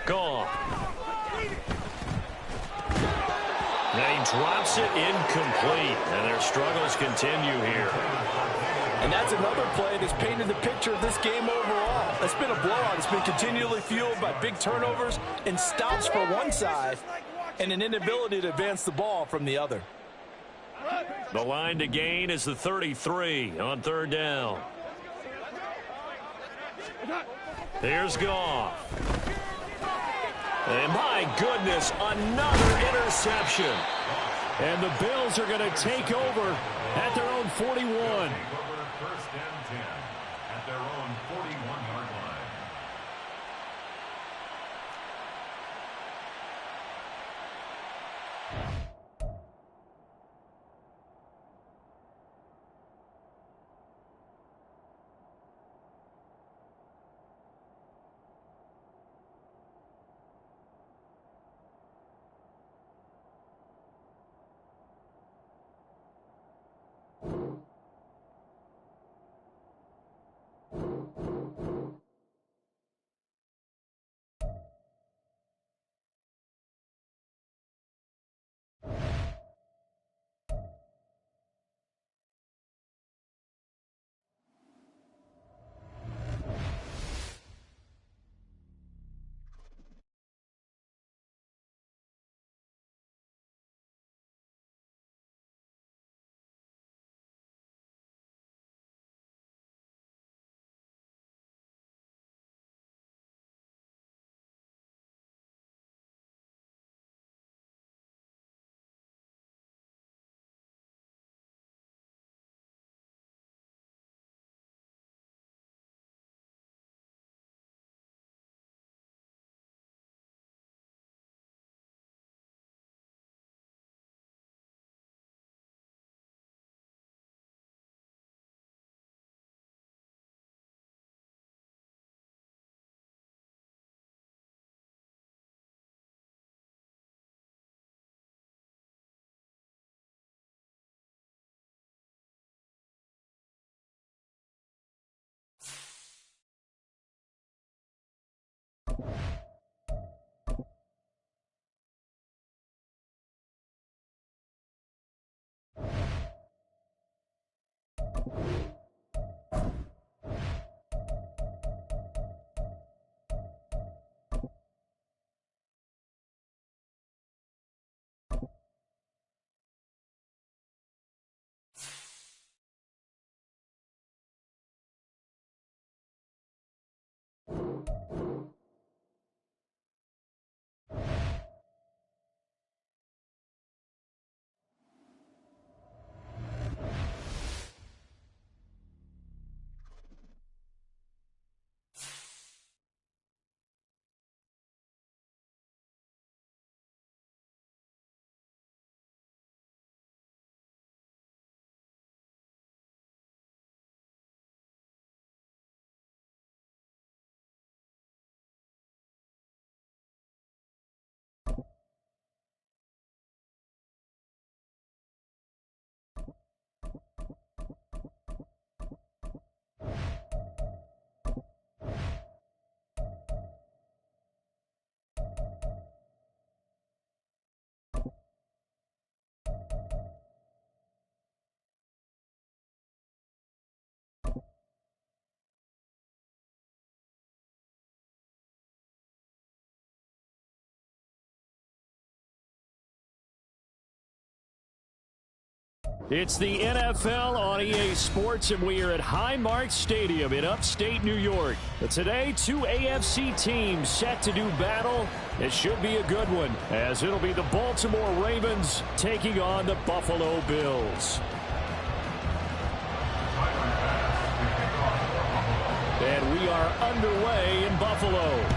Gone. Then he drops it incomplete. And their struggles continue here. And that's another play that's painted the picture of this game overall. It's been a blowout. It's been continually fueled by big turnovers and stops for one side and an inability to advance the ball from the other. The line to gain is the 33 on third down. Here's Goff. And my goodness, another interception. And the Bills are going to take over at their own 41. First and 10 at their own 41-yard line. It's the NFL on EA Sports, and we are at Highmark Stadium in upstate New York. But today, two AFC teams set to do battle. It should be a good one, as it'll be the Baltimore Ravens taking on the Buffalo Bills. And we are underway in Buffalo.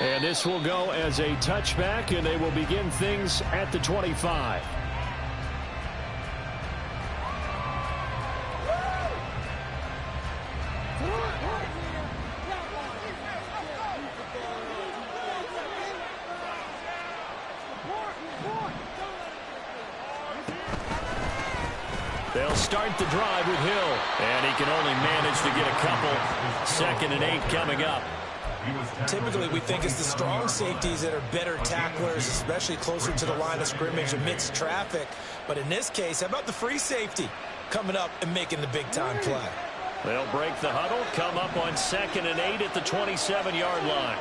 And this will go as a touchback, and they will begin things at the 25. They'll start the drive with Hill, and he can only manage to get a couple. 2nd and 8 coming up. Typically, we think it's the strong safeties that are better tacklers, especially closer to the line of scrimmage amidst traffic. But in this case, how about the free safety coming up and making the big-time play? They'll break the huddle, come up on 2nd and 8 at the 27-yard line.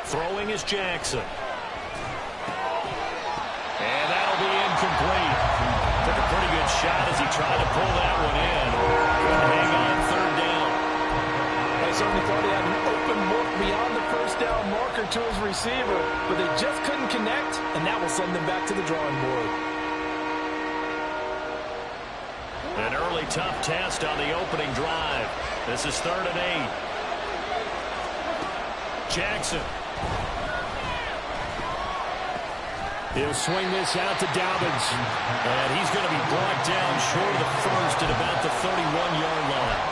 Throwing is Jackson. And that'll be incomplete. Took a pretty good shot as he tried to pull that one in. Couldn't hang on 3rd down. I certainly thought he had an open look beyond the 1st down marker to his receiver, but they just couldn't connect, and that will send them back to the drawing board. An early tough test on the opening drive. This is 3rd and 8. Jackson. He'll swing this out to Dobbins. And he's going to be brought down short of the first at about the 31-yard line.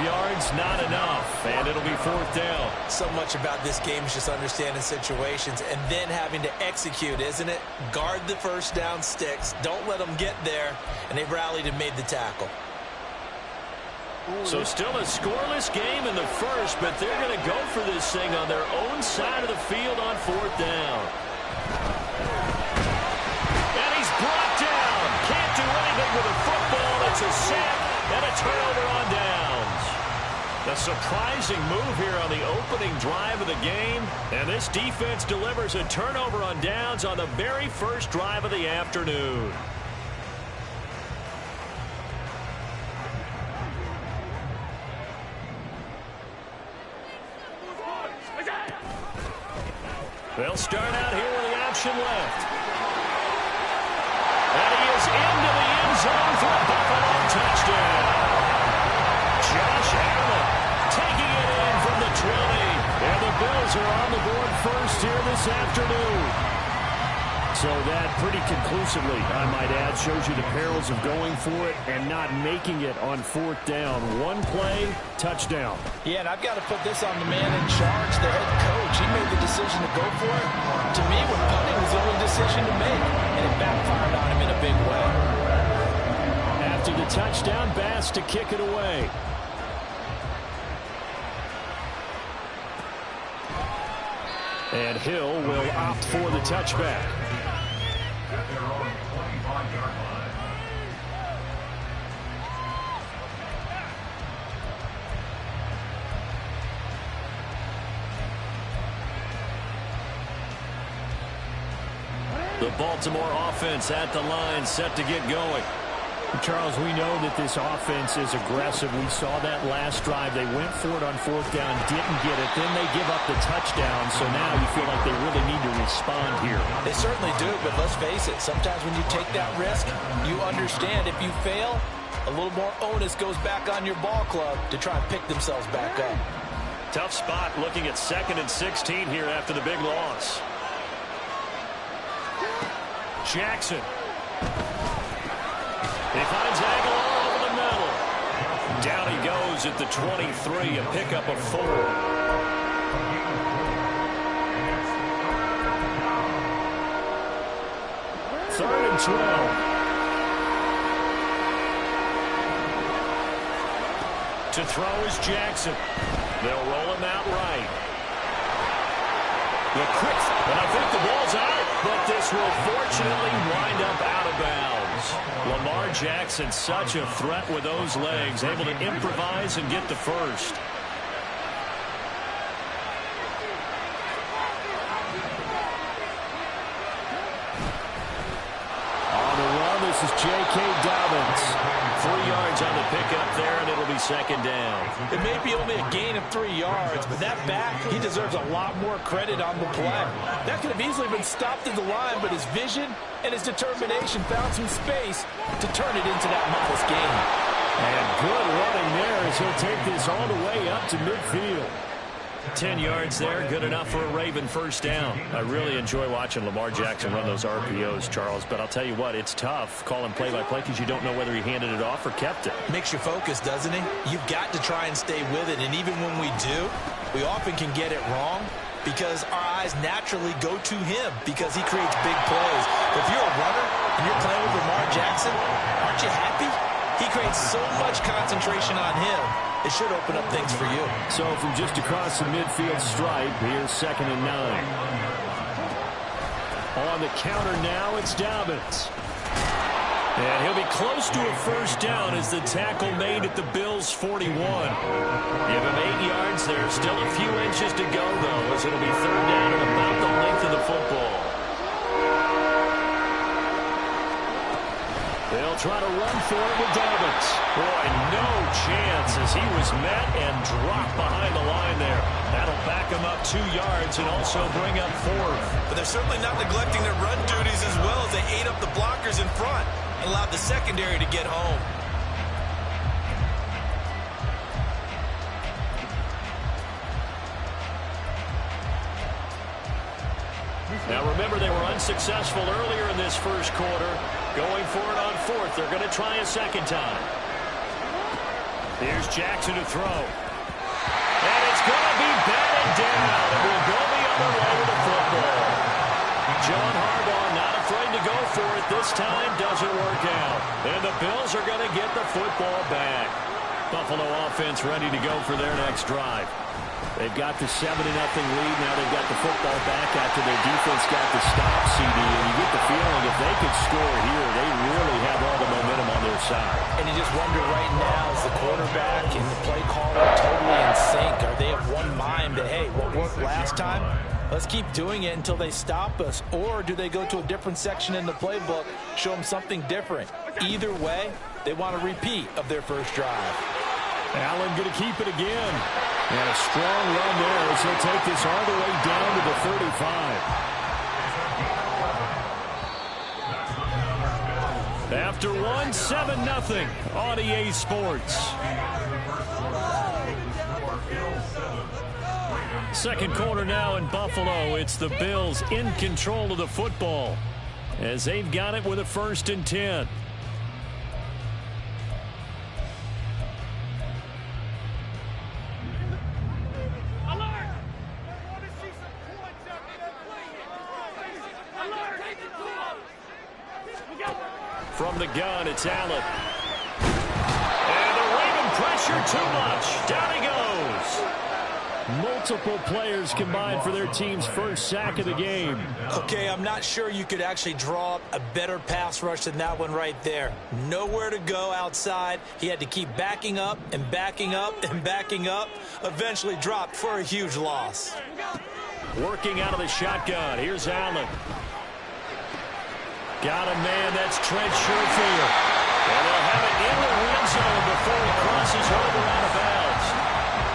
5 yards, not enough. And it'll be 4th down. So much about this game is just understanding situations and then having to execute, isn't it? Guard the 1st down sticks. Don't let them get there. And they rallied and made the tackle. So still a scoreless game in the first, but they're going to go for this thing on their own side of the field on 4th down. And he's brought down. Can't do anything with a football. It's a sack and a turnover on downs. A surprising move here on the opening drive of the game. And this defense delivers a turnover on downs on the very first drive of the afternoon. They'll start out here with the option left. And he is into the end zone for a Buffalo touchdown. Josh Allen taking it in from the 20. And the Bills are on the board first here this afternoon. So that pretty conclusively, I might add, shows you the perils of going for it and not making it on 4th down. One play, touchdown. Yeah, and I've got to put this on the man in charge, the head coach. He made the decision to go for it. To me, when punting was the only decision to make, and it backfired on him in a big way. After the touchdown, Bass to kick it away. And Hill will opt for the touchback. At their own 25-yard line. The Baltimore offense at the line, set to get going. Charles, we know that this offense is aggressive. We saw that last drive. They went for it on 4th down, didn't get it. Then they give up the touchdown, so now you feel like they really need to respond here. They certainly do, but let's face it, sometimes when you take that risk, you understand if you fail, a little more onus goes back on your ball club to try and pick themselves back up. Tough spot looking at 2nd and 16 here after the big loss. Jackson. He finds Aguilar over the middle. Down he goes at the 23, a pickup of 4. 3rd and 12. To throw is Jackson. They'll roll him out right. The quick, and I think the ball's out, but this will fortunately wind up out of bounds. Lamar Jackson, such a threat with those legs, able to improvise and get the first. Dobbins. 3 yards on the pickup there, and it'll be second down. It may be only a gain of 3 yards, but that back, he deserves a lot more credit on the play. That could have easily been stopped at the line, but his vision and his determination found some space to turn it into that modest gain. And good running there as he'll take this all the way up to midfield. 10 yards there, good enough for a Raven first down. I really enjoy watching Lamar Jackson run those RPOs, Charles, but I'll tell you what, it's tough calling play-by-play because you don't know whether he handed it off or kept it. Makes you focus, doesn't he? You've got to try and stay with it, and even when we do, we often can get it wrong because our eyes naturally go to him because he creates big plays. But if you're a runner and you're playing with Lamar Jackson, aren't you happy? He creates so much concentration on him. It should open up things for you. So from just across the midfield stripe, here's 2nd and 9. On the counter now, it's Dobbins. And he'll be close to a first down as the tackle made at the Bills' 41. Give him 8 yards there. Still a few inches to go, though, as it'll be third down at about the length of the football. They'll try to run for it with Dobbins. Boy, no chance as he was met and dropped behind the line there. That'll back him up 2 yards and also bring up 4th. But they're certainly not neglecting their run duties as well as they ate up the blockers in front and allowed the secondary to get home. Now remember, they were unsuccessful earlier in this first quarter. Going for it on 4th. They're going to try a second time. Here's Jackson to throw. And it's going to be batted down. And we'll go the other way with the football. John Harbaugh not afraid to go for it. This time doesn't work out. And the Bills are going to get the football back. Buffalo offense ready to go for their next drive. They've got the 7-0 lead. Now they've got the football back after their defense got the stop, CD. And you get the feeling if they could score here, they really have all the momentum on their side. And you just wonder right now, is the quarterback and the play caller totally in sync? Are they of one mind that, hey, what worked last time? Let's keep doing it until they stop us. Or do they go to a different section in the playbook, show them something different? Either way, they want a repeat of their first drive. Allen going to keep it again. And a strong run there as he'll take this all the way down to the 35. After one, 7-0 on EA Sports. Second quarter now in Buffalo. It's the Bills in control of the football as they've got it with a 1st and 10. From the gun, it's Allen. And the Raven pressure too much. Down he goes. Multiple players combined for their team's first sack of the game. Okay, I'm not sure you could actually draw up a better pass rush than that one right there. Nowhere to go outside. He had to keep backing up and backing up and backing up. Eventually dropped for a huge loss. Working out of the shotgun. Here's Allen. Got a man, that's Trent Sherfield. And they'll have it in the red zone before he crosses over out of bounds.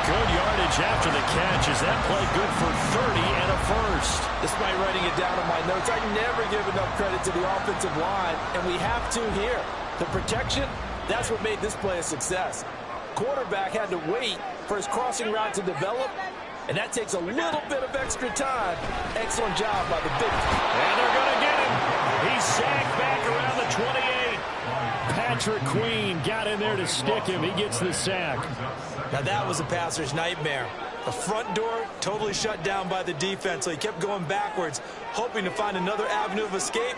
Good yardage after the catch. Is that play good for 30 and a first? Despite writing it down in my notes, I never give enough credit to the offensive line, and we have to here. The protection, that's what made this play a success. Quarterback had to wait for his crossing route to develop, and that takes a little bit of extra time. Excellent job by the big. And they're going to get him. He's sacked back around the 28. Patrick Queen got in there to stick him. He gets the sack. Now that was a passer's nightmare. The front door totally shut down by the defense, so he kept going backwards, hoping to find another avenue of escape.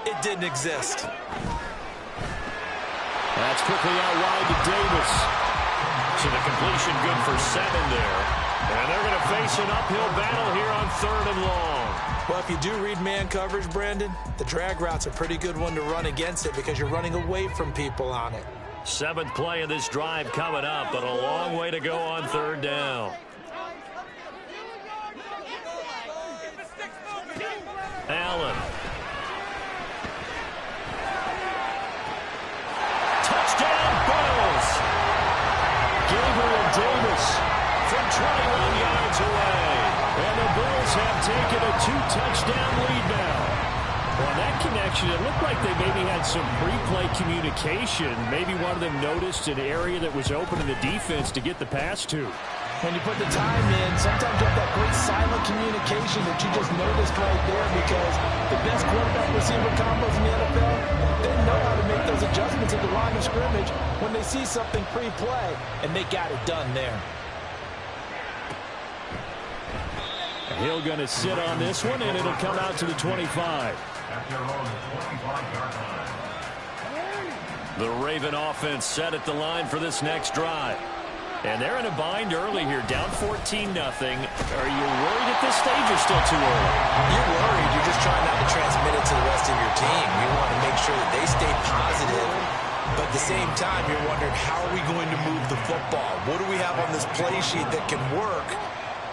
It didn't exist. That's quickly out wide to Davis. So the completion good for 7 there. And they're going to face an uphill battle here on 3rd and long. Well, if you do read man coverage, Brandon, the drag route's a pretty good one to run against it because you're running away from people on it. 7th play of this drive coming up, but a long way to go on 3rd down. Allen. the Bills have taken a 2-touchdown lead now. On that connection, it looked like they maybe had some pre-play communication. Maybe one of them noticed an area that was open in the defense to get the pass to. When you put the time in, sometimes you have that great silent communication that you just noticed right there, because the best quarterback-receiver combos in the NFL, they know how to make those adjustments at the line of scrimmage when they see something pre-play, and they got it done there. Hill going to sit on this one, and it'll come out to the 25. The Raven offense set at the line for this next drive. And they're in a bind early here, down 14-0. Are you worried at this stage or still too early? You're worried. You're just trying not to transmit it to the rest of your team. You want to make sure that they stay positive. But at the same time, you're wondering, how are we going to move the football? What do we have on this play sheet that can work?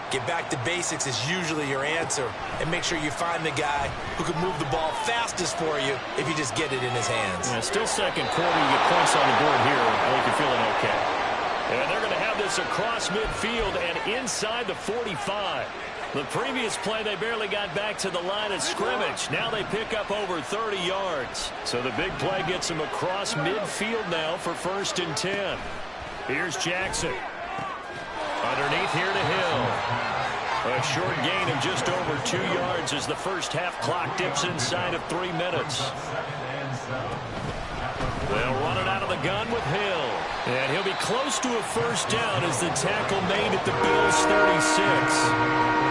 Get back to basics is usually your answer. And make sure you find the guy who can move the ball fastest for you if you just get it in his hands. Yeah, still second quarter. You get points on the board here. I think you're feeling okay. And they're going to have this across midfield and inside the 45. The previous play, they barely got back to the line of scrimmage. Now they pick up over 30 yards. So the big play gets them across midfield now for 1st and 10. Here's Jackson. Underneath here to Hill. A short gain of just over 2 yards as the first half clock dips inside of 3 minutes. They'll run it out of the gun with Hill. And he'll be close to a first down as the tackle made at the Bills' 36.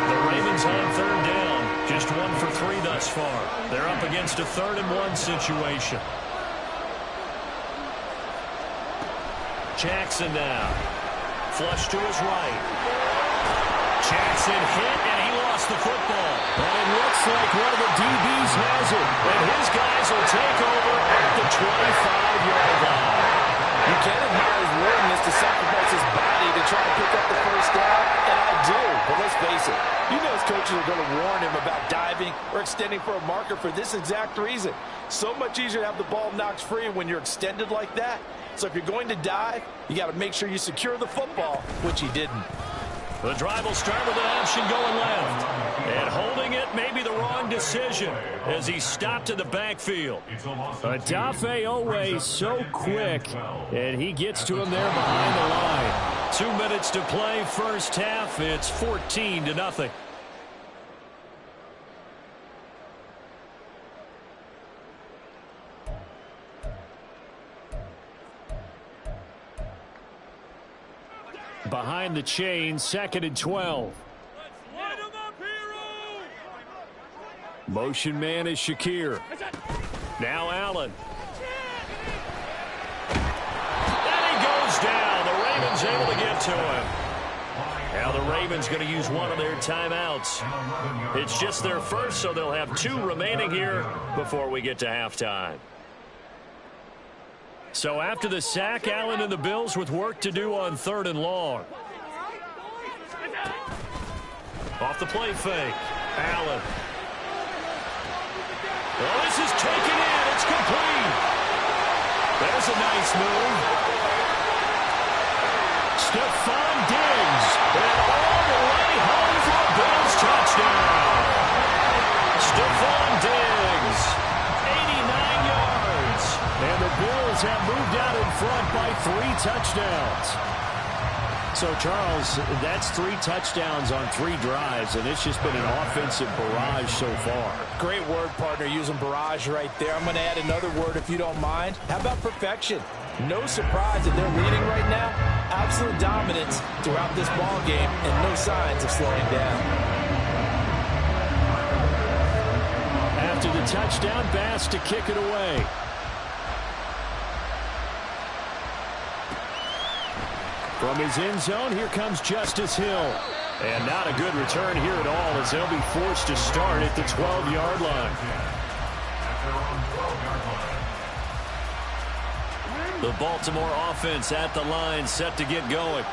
The Ravens on 3rd down. Just 1 for 3 thus far. They're up against a 3rd and 1 situation. Jackson now. Flush to his right. Jackson hit, and he lost the football. And it looks like one of the DBs has it. And his guys will take over at the 25-yard line. You can admire his willingness to sacrifice his body to try and pick up the first down, and I do. But let's face it, you know his coaches are going to warn him about diving or extending for a marker for this exact reason. So much easier to have the ball knocked free when you're extended like that. So if you're going to dive, you got to make sure you secure the football, which he didn't. The drive will start with an option going left. And holding it may be the wrong decision as he stopped in the backfield. Adafe Owe so quick, and he gets to him there behind the line. 2 minutes to play first half. It's 14-0. Behind the chain, 2nd and 12. Motion man is Shakir. Now Allen. And he goes down. The Ravens able to get to him. Now the Ravens going to use one of their timeouts. It's just their first, so they'll have 2 remaining here before we get to halftime. So after the sack, Allen and the Bills with work to do on 3rd and long. Off the play fake. Allen. Well, this is taken in. It's complete. There's a nice move. Stephon Diggs. And all the way home for a Bills touchdown. Stephon Diggs. 89 yards. And the Bills have moved out in front by 3 touchdowns. So, Charles, that's 3 touchdowns on 3 drives, and it's just been an offensive barrage so far. Great word, partner, using barrage right there. I'm going to add another word if you don't mind. How about perfection? No surprise that they're leading right now. Absolute dominance throughout this ball game and no signs of slowing down. After the touchdown, Bass to kick it away. From his end zone, here comes Justice Hill. And not a good return here at all as they'll be forced to start at the 12-yard line. The Baltimore offense at the line set to get going.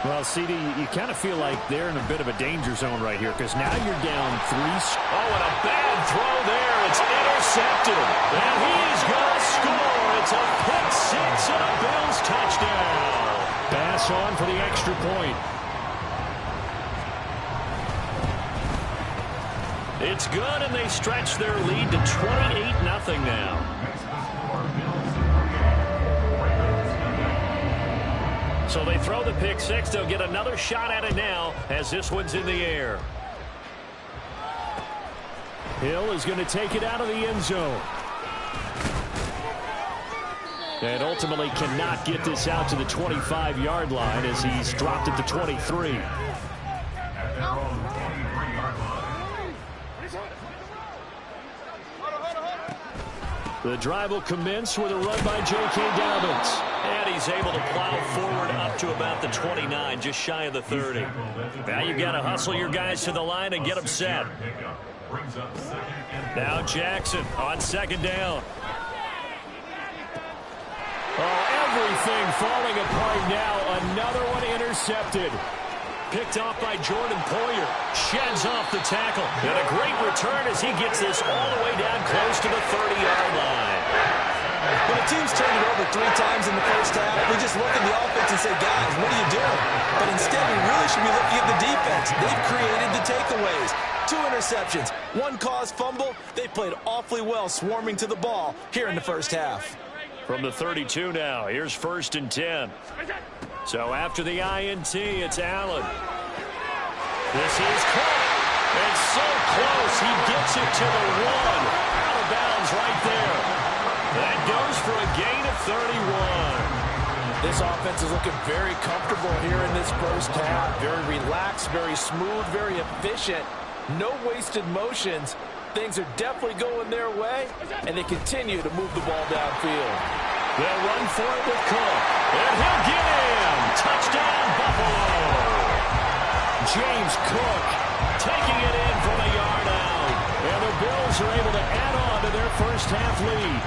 Well, CD, you kind of feel like they're in a bit of a danger zone right here because now you're down 3. Oh, and a bad throw there. It's intercepted. And he is going to score. It's a pick 6 and a Bills touchdown. Pass on for the extra point. It's good, and they stretch their lead to 28-0 now. So they throw the pick six. They'll get another shot at it now as this one's in the air. Hill is going to take it out of the end zone. And ultimately cannot get this out to the 25-yard line as he's dropped at the 23. The drive will commence with a run by J.K. Dobbins. And he's able to plow forward up to about the 29, just shy of the 30. Now you've got to hustle your guys to the line and get them set. Now Jackson on second down. Oh, everything falling apart now. Another one intercepted. Picked off by Jordan Poyer. Sheds off the tackle. And a great return as he gets this all the way down close to the 30-yard line. When a team's turned it over 3 times in the first half, we just look at the offense and say, guys, what are you doing? But instead, we really should be looking at the defense. They've created the takeaways. 2 interceptions, 1 caused fumble. They played awfully well swarming to the ball here in the first half. From the 32 now, here's 1st and 10. So after the INT, it's Allen. This is caught. It's so close. He gets it to the 1. Out of bounds right there. That goes for a gain of 31. This offense is looking very comfortable here in this first half. Very relaxed, very smooth, very efficient. No wasted motions. Things are definitely going their way, and they continue to move the ball downfield. They'll run for it with Cook. And he'll get in. Touchdown, Buffalo. James Cook taking it in from a yard out. And the Bills are able to add on to their first half lead.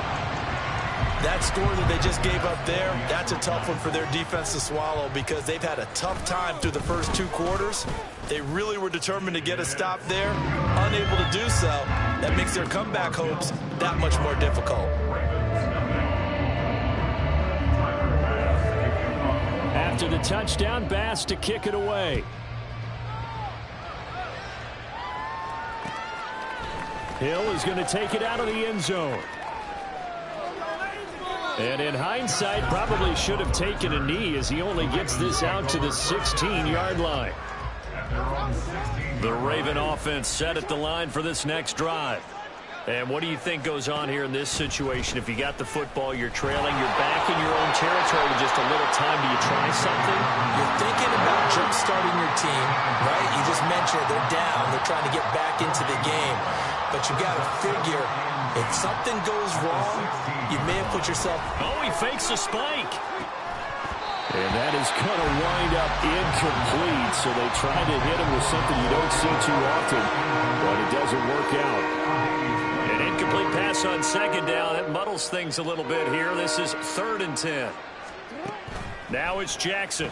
That score that they just gave up there, that's a tough one for their defense to swallow because they've had a tough time through the first 2 quarters. They really were determined to get a stop there. Unable to do so, that makes their comeback hopes that much more difficult. After the touchdown, Bass to kick it away. Hill is going to take it out of the end zone. And in hindsight, probably should have taken a knee as he only gets this out to the 16-yard line. The Raven offense set at the line for this next drive. And what do you think goes on here in this situation? If you got the football, you're trailing, you're back in your own territory with just a little time. Do you try something? You're thinking about jump-starting your team, right? You just mentioned they're down. They're trying to get back into the game. But you got to figure, if something goes wrong, you may have put yourself... Oh, he fakes a spike. And that is going to wind up incomplete. So they try to hit him with something you don't see too often, but it doesn't work out. An incomplete pass on second down. It muddles things a little bit here. This is 3rd and 10. Now it's Jackson.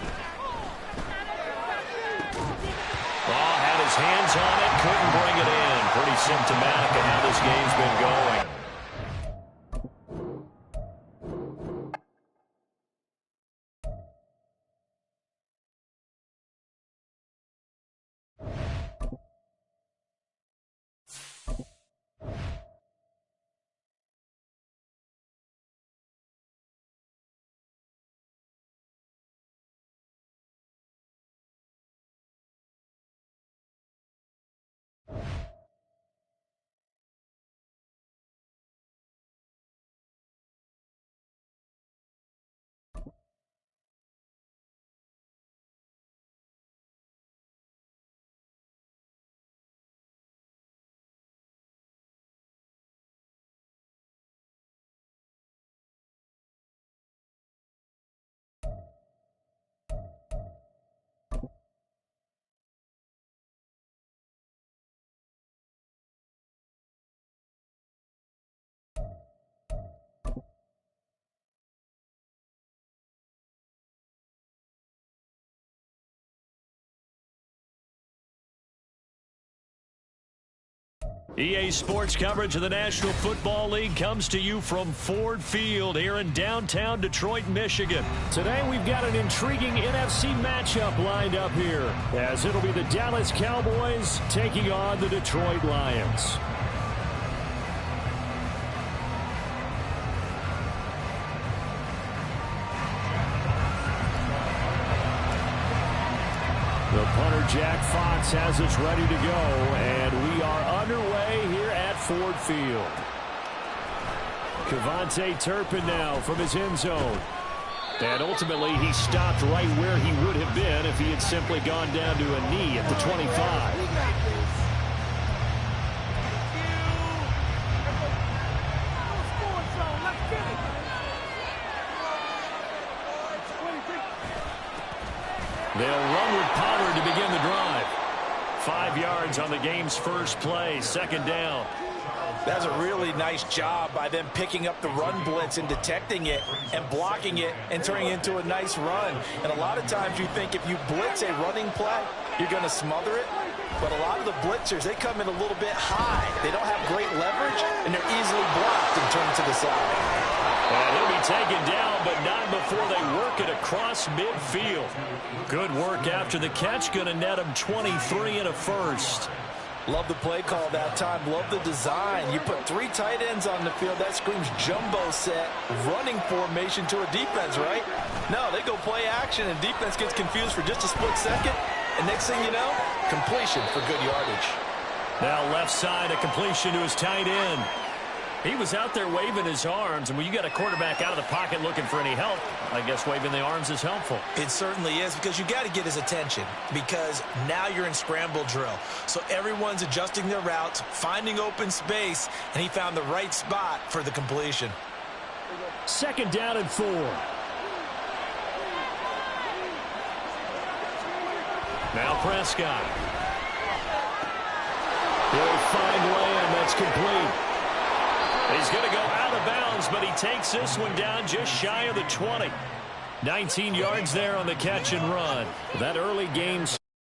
Oh, had his hands on it, couldn't bring it in. Pretty symptomatic of how this game's been going. EA Sports coverage of the National Football League comes to you from Ford Field here in downtown Detroit, Michigan. Today we've got an intriguing NFC matchup lined up here, as it'll be the Dallas Cowboys taking on the Detroit Lions. The punter, Jack Fox, has us ready to go, and we are underway here at Ford Field. Kevontae Turpin now from his end zone. And ultimately, he stopped right where he would have been if he had simply gone down to a knee at the 25. They'll run with Pollard to begin the drive. 5 yards on the game's first play, second down. That's a really nice job by them picking up the run blitz and detecting it and blocking it and turning it into a nice run. And a lot of times you think if you blitz a running play, you're going to smother it. But a lot of the blitzers, they come in a little bit high. They don't have great leverage, and they're easily blocked and turned to the side. And he'll be taken down, but not before they work it across midfield. Good work after the catch. Going to net him 23 and a first. Love the play call that time. Love the design. You put 3 tight ends on the field. That screams jumbo set, running formation to a defense, right? No, they go play action, and defense gets confused for just a split second. And next thing you know, completion for good yardage. Now left side, a completion to his tight end. He was out there waving his arms, and when you got a quarterback out of the pocket looking for any help, I guess waving the arms is helpful. It certainly is, because you got to get his attention, because now you're in scramble drill. So everyone's adjusting their routes, finding open space, and he found the right spot for the completion. Second down and 4. Now Prescott. He'll find Lamb. That's complete. He's going to go out of bounds, but he takes this one down just shy of the 20. 19 yards there on the catch and run. That early game